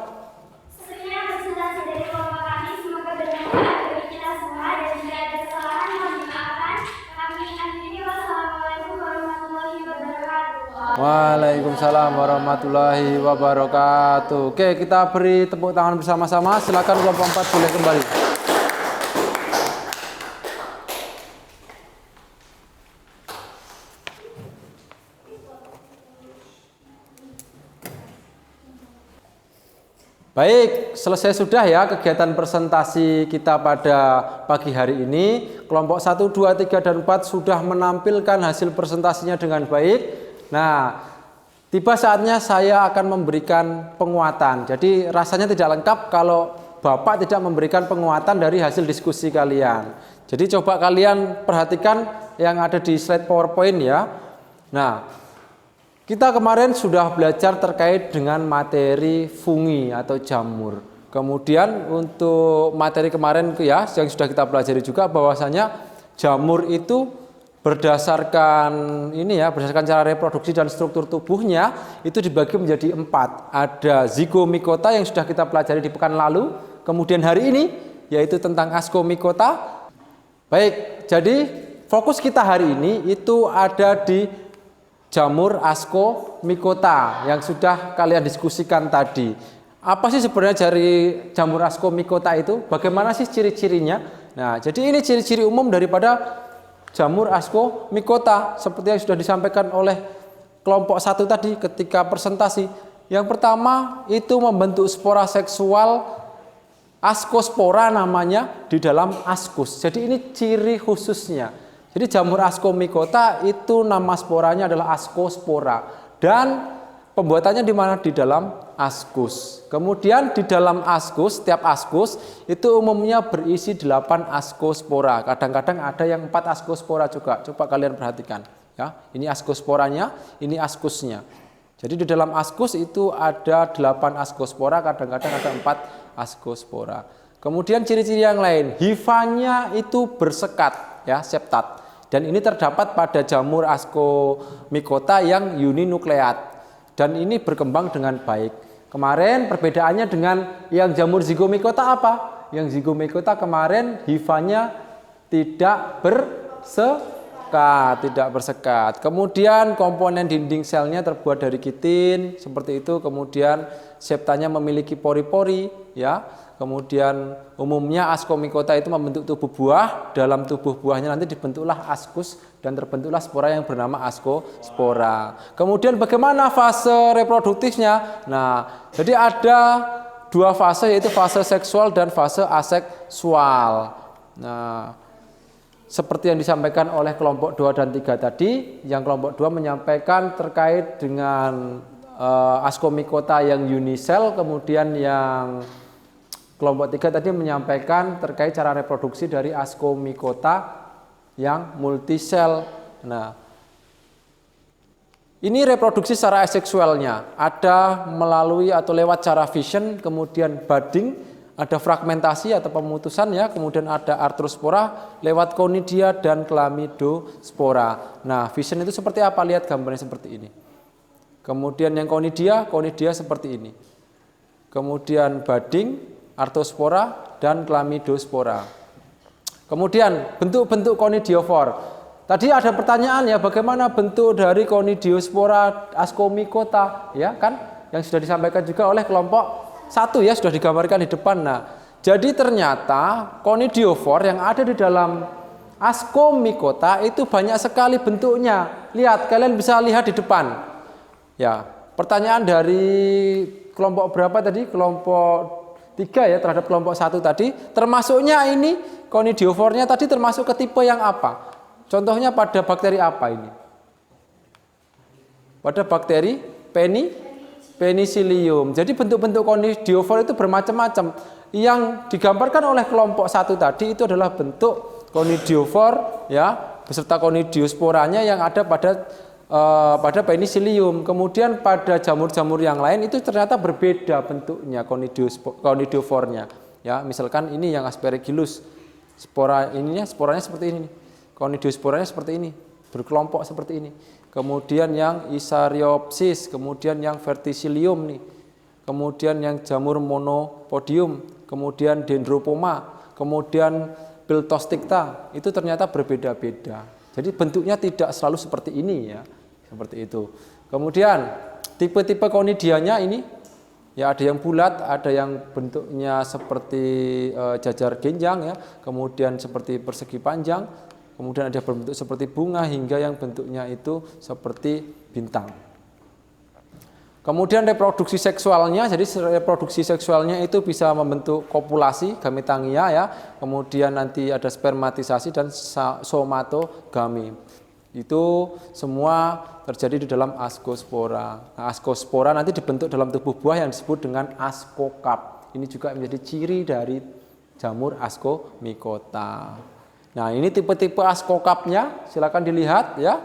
Sekian presentasi dari kelompok kami. Semoga bermanfaat bagi kita semua dan jika ada kesalahan mohon dimaafkan. Kami akhiri. Wassalamualaikum warahmatullahi wabarakatuh. Waalaikumsalam warahmatullahi wabarakatuh. Oke, kita beri tepuk tangan bersama-sama. Silakan kelompok 4 boleh kembali. Baik, selesai sudah ya kegiatan presentasi kita pada pagi hari ini. Kelompok 1, 2, 3, dan 4 sudah menampilkan hasil presentasinya dengan baik. Nah, tiba saatnya saya akan memberikan penguatan. Jadi rasanya tidak lengkap kalau Bapak tidak memberikan penguatan dari hasil diskusi kalian. Jadi coba kalian perhatikan yang ada di slide PowerPoint ya. Nah, Kita kemarin sudah belajar terkait dengan materi fungi atau jamur. Kemudian untuk materi kemarin ya yang sudah kita pelajari juga bahwasanya jamur itu berdasarkan berdasarkan cara reproduksi dan struktur tubuhnya itu dibagi menjadi 4. Ada zygomicota yang sudah kita pelajari di pekan lalu. Kemudian hari ini yaitu tentang ascomycota. Baik, jadi fokus kita hari ini itu ada di jamur ascomycota yang sudah kalian diskusikan tadi. Apa sih sebenarnya dari jamur ascomycota itu? Bagaimana sih ciri-cirinya? Nah, jadi ini ciri-ciri umum daripada jamur ascomycota seperti yang sudah disampaikan oleh kelompok 1 tadi ketika presentasi. Yang pertama itu membentuk spora seksual ascospora namanya di dalam ascus. Jadi ini ciri khususnya. Jadi jamur ascomycota itu nama sporanya adalah ascospora dan pembuatannya di mana? Di dalam ascus. Kemudian di dalam ascus, setiap ascus itu umumnya berisi 8 ascospora. Kadang-kadang ada yang 4 ascospora juga. Coba kalian perhatikan ya. Ini ascosporanya, ini ascusnya. Jadi di dalam ascus itu ada 8 ascospora, kadang-kadang ada 4 ascospora. Kemudian ciri-ciri yang lain, hifanya itu bersekat ya, septat. Dan ini terdapat pada jamur ascomycota yang uninukleat. Dan ini berkembang dengan baik. Kemarin perbedaannya dengan yang jamur zygomicota apa? Yang zygomicota kemarin hifanya tidak bersekat. Kemudian komponen dinding selnya terbuat dari kitin seperti itu. Kemudian septanya memiliki pori-pori ya. Kemudian umumnya ascomycota itu membentuk tubuh buah. Dalam tubuh buahnya nanti dibentuklah ascus dan terbentuklah spora yang bernama ascospora. Kemudian bagaimana fase reproduktifnya? Nah, jadi ada 2 fase yaitu fase seksual dan fase aseksual. Nah, seperti yang disampaikan oleh kelompok 2 dan 3 tadi, yang kelompok 2 menyampaikan terkait dengan ascomycota yang unisel, kemudian yang kelompok 3 tadi menyampaikan terkait cara reproduksi dari ascomycota yang multisel. Nah, ini reproduksi secara aseksualnya. Ada melalui atau lewat cara fission, kemudian budding, ada fragmentasi atau pemutusan ya, kemudian ada arthrospora lewat conidia dan chlamydospora. Nah, fission itu seperti apa? Lihat gambarnya seperti ini. Kemudian yang conidia seperti ini. Kemudian budding, arthrospora dan chlamydospora. Kemudian bentuk-bentuk conidiofor. Tadi ada pertanyaan ya, bagaimana bentuk dari conidiospora ascomycota ya kan? Yang sudah disampaikan juga oleh kelompok 1 ya, sudah digambarkan di depan. Nah, jadi ternyata conidiofor yang ada di dalam ascomycota itu banyak sekali bentuknya. Lihat, kalian bisa lihat di depan. Ya, pertanyaan dari kelompok berapa tadi? Kelompok 3 ya terhadap kelompok 1 tadi, termasuknya ini conidiofornya tadi termasuk ke tipe yang apa? Contohnya pada bakteri apa ini? Pada bakteri Penicillium. Jadi bentuk-bentuk conidiofor itu bermacam-macam. Yang digambarkan oleh kelompok 1 tadi itu adalah bentuk conidiofor ya, beserta conidiosporanya yang ada pada Penicillium. Kemudian pada jamur-jamur yang lain itu ternyata berbeda bentuknya conidiofornya. Ya, misalkan ini yang Aspergillus, sporanya seperti ini. Conidiosporanya seperti ini, berkelompok seperti ini. Kemudian yang Isariopsis, kemudian yang Verticillium nih. Kemudian yang jamur Monopodium, kemudian Dendropoma, kemudian Piltosticta. Itu ternyata berbeda-beda. Jadi bentuknya tidak selalu seperti ini ya. Seperti itu. Kemudian tipe-tipe conidianya ini ya, ada yang bulat, ada yang bentuknya seperti jajar genjang ya, kemudian seperti persegi panjang, kemudian ada bentuk seperti bunga hingga yang bentuknya itu seperti bintang. Kemudian reproduksi seksualnya, jadi reproduksi seksualnya itu bisa membentuk kopulasi, gametangia ya, kemudian nanti ada spermatisasi dan somatogami. Itu semua terjadi di dalam ascospora. Nah, ascospora nanti dibentuk dalam tubuh buah yang disebut dengan ascocap. Ini juga menjadi ciri dari jamur ascomycota. Nah, ini tipe-tipe ascocapnya, silakan dilihat ya.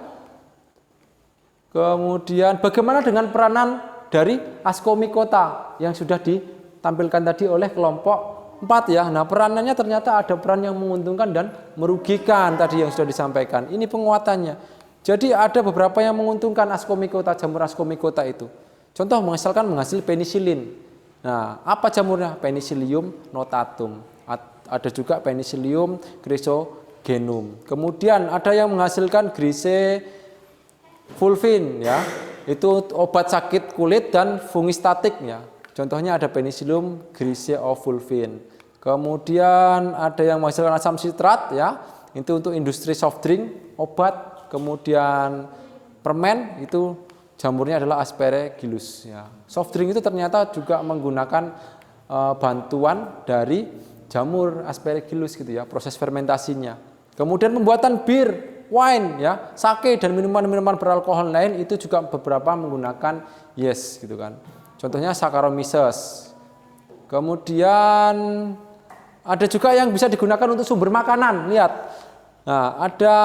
Kemudian bagaimana dengan peranan dari askomikota yang sudah ditampilkan tadi oleh kelompok 4 ya. Nah, peranannya ternyata ada peran yang menguntungkan dan merugikan tadi yang sudah disampaikan. Ini penguatannya. Jadi ada beberapa yang menguntungkan askomikota, jamur askomikota itu. Contoh misalkan menghasil penisilin. Nah, apa jamurnya? Penicillium notatum. Ada juga Penicillium chrysogenum. Kemudian ada yang menghasilkan grisefulvin ya. Itu obat sakit kulit dan fungistatik ya. Contohnya ada Penicillium griseofulvin. Kemudian ada yang menghasilkan asam sitrat ya. Itu untuk industri soft drink, obat. Kemudian permen itu jamurnya adalah Aspergillus ya. Soft drink itu ternyata juga menggunakan bantuan dari jamur Aspergillus gitu ya, proses fermentasinya. Kemudian pembuatan bir, wine ya, sake dan minuman-minuman beralkohol lain itu juga beberapa menggunakan yeast gitu kan. Contohnya Saccharomyces. Kemudian ada juga yang bisa digunakan untuk sumber makanan. Lihat. Nah, ada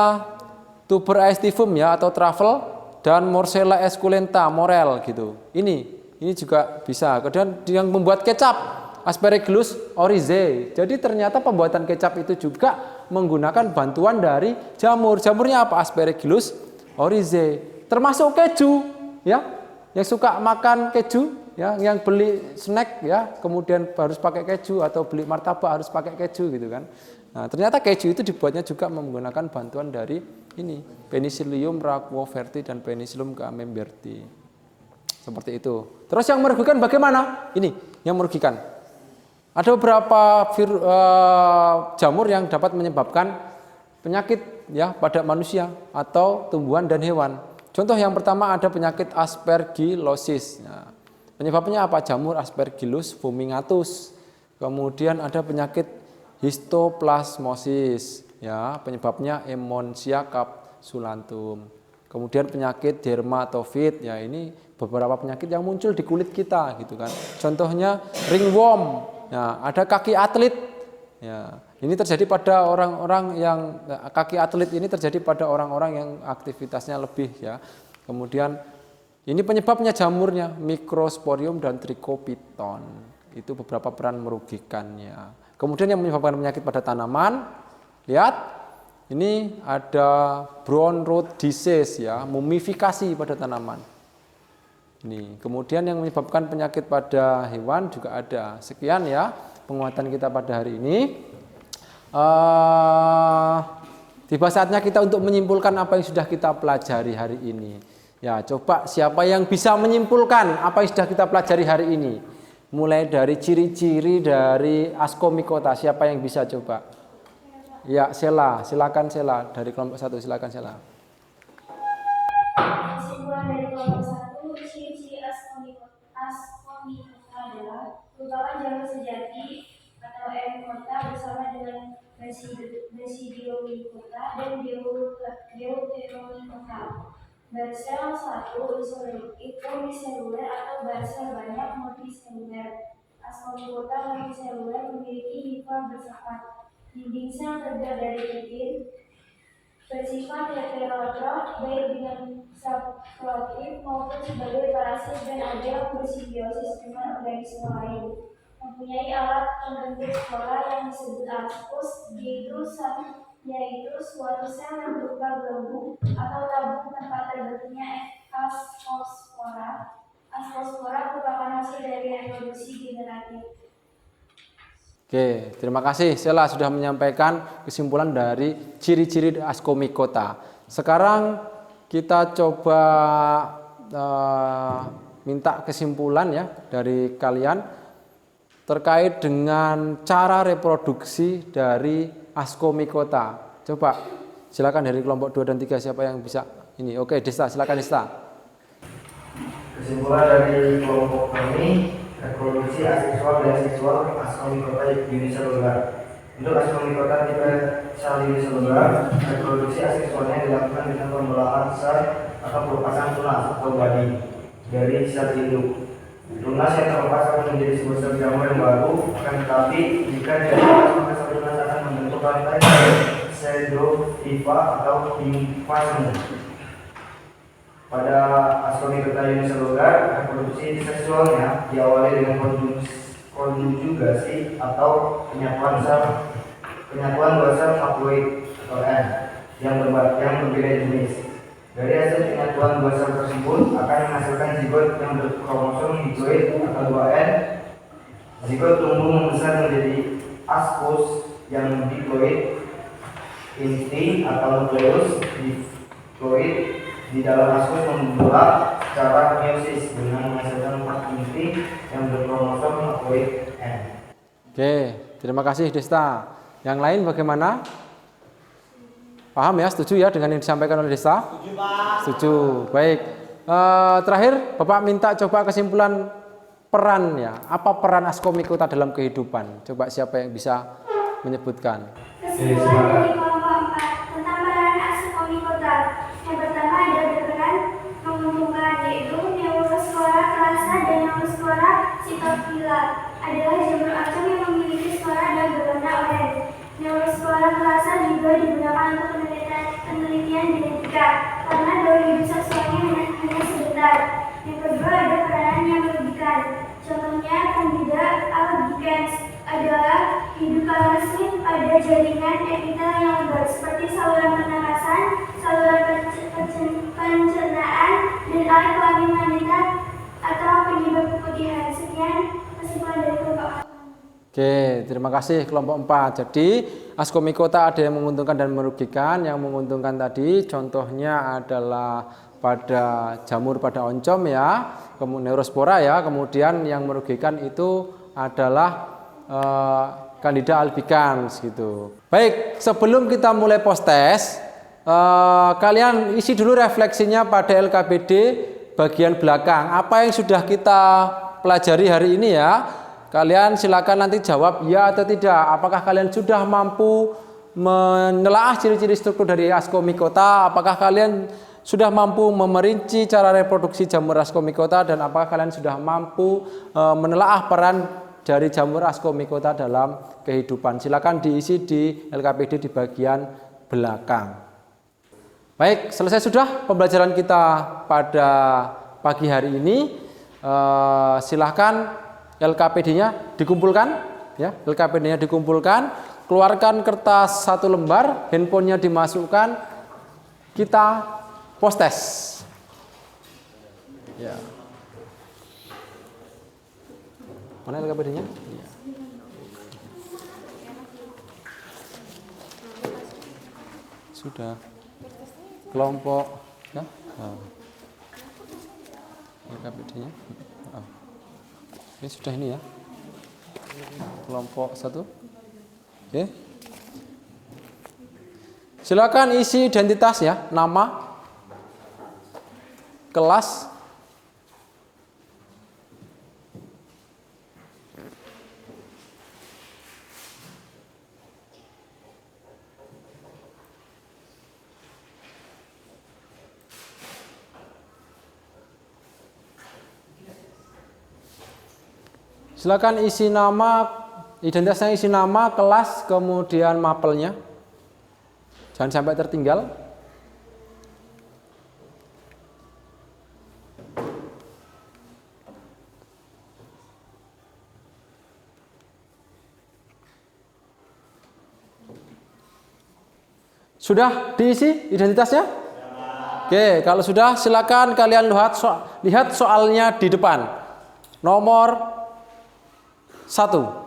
Tuber aestivum ya atau truffle dan Morsella esculenta, morel gitu. Ini juga bisa. Kemudian yang membuat kecap Aspergillus oryzae. Jadi ternyata pembuatan kecap itu juga menggunakan bantuan dari jamur. Jamurnya apa? Aspergillus oryzae. Termasuk keju ya. Yang suka makan keju ya, yang beli snack ya, kemudian harus pakai keju atau beli martabak harus pakai keju gitu kan. Nah, ternyata keju itu dibuatnya juga menggunakan bantuan dari ini, Penicillium raquoverti dan Penicillium camemberti. Seperti itu. Terus yang merugikan bagaimana? Ini yang merugikan. Ada beberapa jamur yang dapat menyebabkan penyakit ya pada manusia atau tumbuhan dan hewan. Contoh yang pertama ada penyakit aspergillosis. Nah, penyebabnya apa? Jamur Aspergillus fumigatus. Kemudian ada penyakit histoplasmosis, ya, penyebabnya Emmonsia capsulantum. Kemudian penyakit dermatofit, ya ini beberapa penyakit yang muncul di kulit kita, gitu kan. Contohnya ringworm, ya, ada kaki atlet, ya. Ini terjadi pada orang-orang yang kaki atlet ini terjadi pada orang-orang yang aktivitasnya lebih, ya. Kemudian ini penyebabnya jamurnya Microsporium dan Trichopiton. Itu beberapa peran merugikannya. Kemudian yang menyebabkan penyakit pada tanaman, lihat, ini ada brown root disease ya, mumifikasi pada tanaman. Ini, kemudian yang menyebabkan penyakit pada hewan juga ada. Sekian ya penguatan kita pada hari ini. Tiba saatnya kita untuk menyimpulkan apa yang sudah kita pelajari hari ini. Ya, coba siapa yang bisa menyimpulkan apa yang sudah kita pelajari hari ini? Mulai dari ciri-ciri dari askomikota, siapa yang bisa coba? Ya, Sela, silakan Sela dari kelompok 1, silakan Sela. Kesimpulan dari kelompok 1, ciri-ciri askomikota adalah merupakan jamur sejati atau emikota bersama dengan basidiomikota dan deuteromikota. Barsel 1 uniseluler atau barsel banyak multiseluler. Askomikota multiseluler memiliki hifa bersifat dinding sel terbuat dari titin, bersifat heterotrop baik dengan saprotif maupun sebagai parasit dan ada bersimbiosis dengan organisme lain. Mempunyai alat pembentuk spora yang disebut aspos, yaitu suatu sel yang berupa gelembung atau tabung tempat terbentuknya ascospora. Ascospora merupakan hasil dari reproduksi generatif. Oke, terima kasih Sela sudah menyampaikan kesimpulan dari ciri-ciri askomikota. Sekarang kita coba minta kesimpulan ya dari kalian terkait dengan cara reproduksi dari askomikota. Coba silakan dari kelompok 2 dan 3 siapa yang bisa ini. Oke, Desta, silakan Desta. Kesimpulan dari kelompok kami, reproduksi aseksual dan seksual askomikota uniselular. Untuk askomikota tipe sel uniselular, reproduksi aseksualnya dilakukan dengan pembelahan sel atau pelepasan tunas atau body dari sel induk. Tunas yang terlepas akan menjadi sebuah sel jamur yang baru, akan tetapi jika dilepas maka sel tunas akan membentuk rantai pseudohifa atau himfasme. Pada Askomi Kota Indonesia Logar, reproduksi seksualnya diawali dengan konjugasi atau penyatuan dua sel haploid atau N yang berbeda jenis. Dari hasil penyatuan dua sel tersebut akan menghasilkan zigot yang berkromosom haploid atau 2N. Zigot tumbuh membesar menjadi askus yang diploid inti atau nukleus diploid di dalam askus membelah secara meiosis dengan menghasilkan 4 inti yang berkromosom haploid N. Oke, terima kasih Desta. Yang lain bagaimana? Paham ya? Setuju ya dengan yang disampaikan oleh Desta? Setuju, Pak. Setuju. Baik. Terakhir, Bapak minta coba kesimpulan peran ya. Apa peran askomikota dalam kehidupan? Coba siapa yang bisa menyebutkan? Kesimpulan dari kelompok 4 tentang peran askomikota. Yang pertama ada berperan menguntungkan, yaitu neurospora kelasa dan neurospora sitofila adalah jamur atom yang memiliki spora dan berwarna oranye. Neurospora kelasa juga digunakan untuk penelitian genetika karena daya hidup seksualnya hanya sebentar. Yang kedua ada peranan yang merugikan. Contohnya Candida albicans adalah hidup parasit pada jaringan epitel yang lebar seperti saluran pernapasan, saluran pencernaan, dan alat kelamin wanita atau penyebab keputihan. Sekian kesimpulan dari kelompok. Oke, terima kasih kelompok 4. Jadi, askomikota ada yang menguntungkan dan merugikan. Yang menguntungkan tadi contohnya adalah pada jamur pada oncom ya, kemudian neurospora ya. Kemudian yang merugikan itu adalah Candida albicans gitu. Baik, sebelum kita mulai post test, kalian isi dulu refleksinya pada LKPD bagian belakang. Apa yang sudah kita pelajari hari ini ya? Kalian silakan nanti jawab ya atau tidak. Apakah kalian sudah mampu menelaah ciri-ciri struktur dari askomikota? Apakah kalian sudah mampu memerinci cara reproduksi jamur askomikota? Dan apakah kalian sudah mampu menelaah peran dari jamur askomikota dalam kehidupan? Silakan diisi di LKPD di bagian belakang. Baik, selesai sudah pembelajaran kita pada pagi hari ini. Silahkan LKPD-nya dikumpulkan, ya. LKPD-nya dikumpulkan, keluarkan kertas 1 lembar, handphonenya dimasukkan, kita post test. Ya. Mana LKPD-nya? Ya. Sudah. Kelompok, ya. LKPD-nya. Ini sudah ini ya. Kelompok 1. Oke. Silakan isi identitas ya, nama, kelas, silakan isi nama, identitasnya isi nama, kelas, kemudian mapelnya. Jangan sampai tertinggal. Sudah diisi identitasnya? Oke, kalau sudah silakan kalian lihat soalnya di depan. Nomor 1.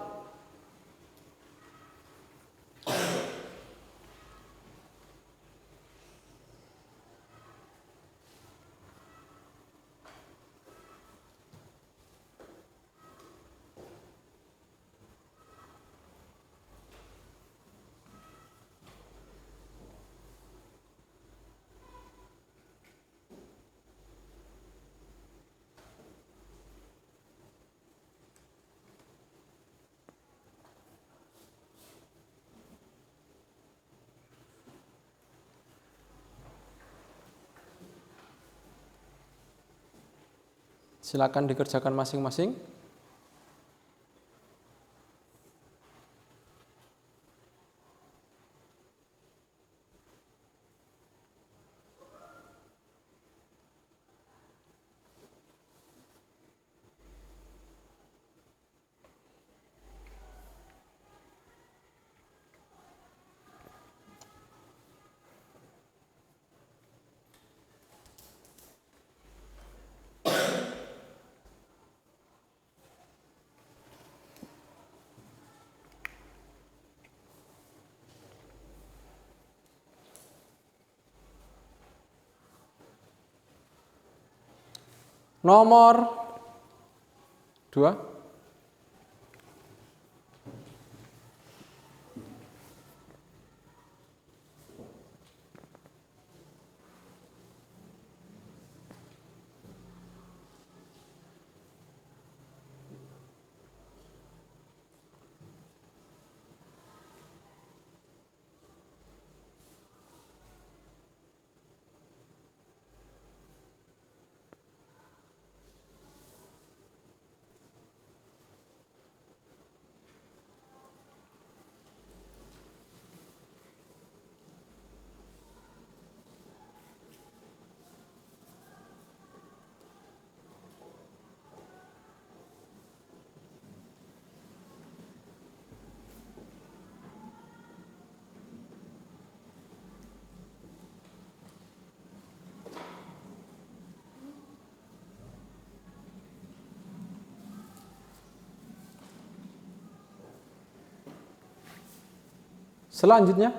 Silakan dikerjakan masing-masing. Nomor 2. Selanjutnya,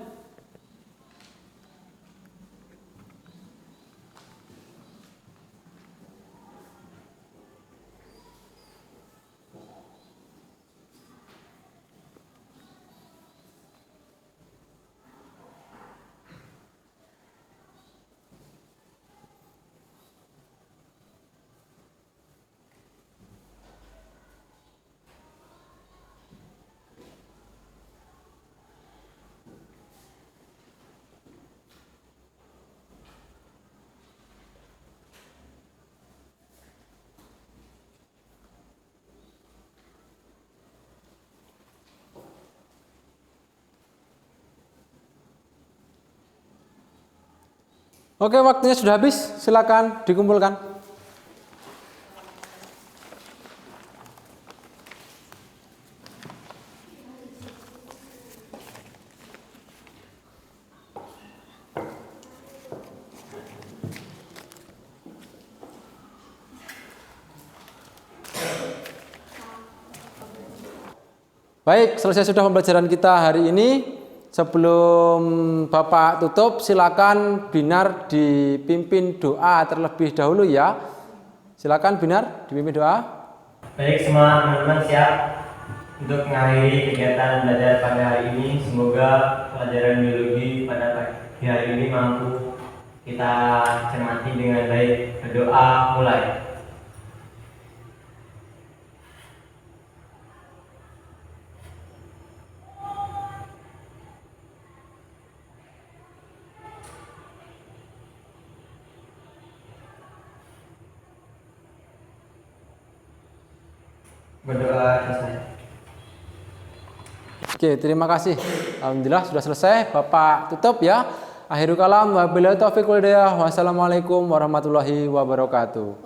oke, waktunya sudah habis. Silakan dikumpulkan. Baik, selesai sudah pembelajaran kita hari ini. Sebelum Bapak tutup, silakan Binar dipimpin doa terlebih dahulu ya. Silakan Binar dipimpin doa. Baik, semua teman-teman siap untuk mengakhiri kegiatan belajar pada hari ini. Semoga pelajaran biologi pada pagi hari ini mampu kita cermati dengan baik. Berdoa mulai. Berdoa selesai. Oke, terima kasih. Alhamdulillah sudah selesai. Bapak tutup ya. Akhirul kalam, wabillahi taufiq wal hidayah. Wassalamualaikum warahmatullahi wabarakatuh.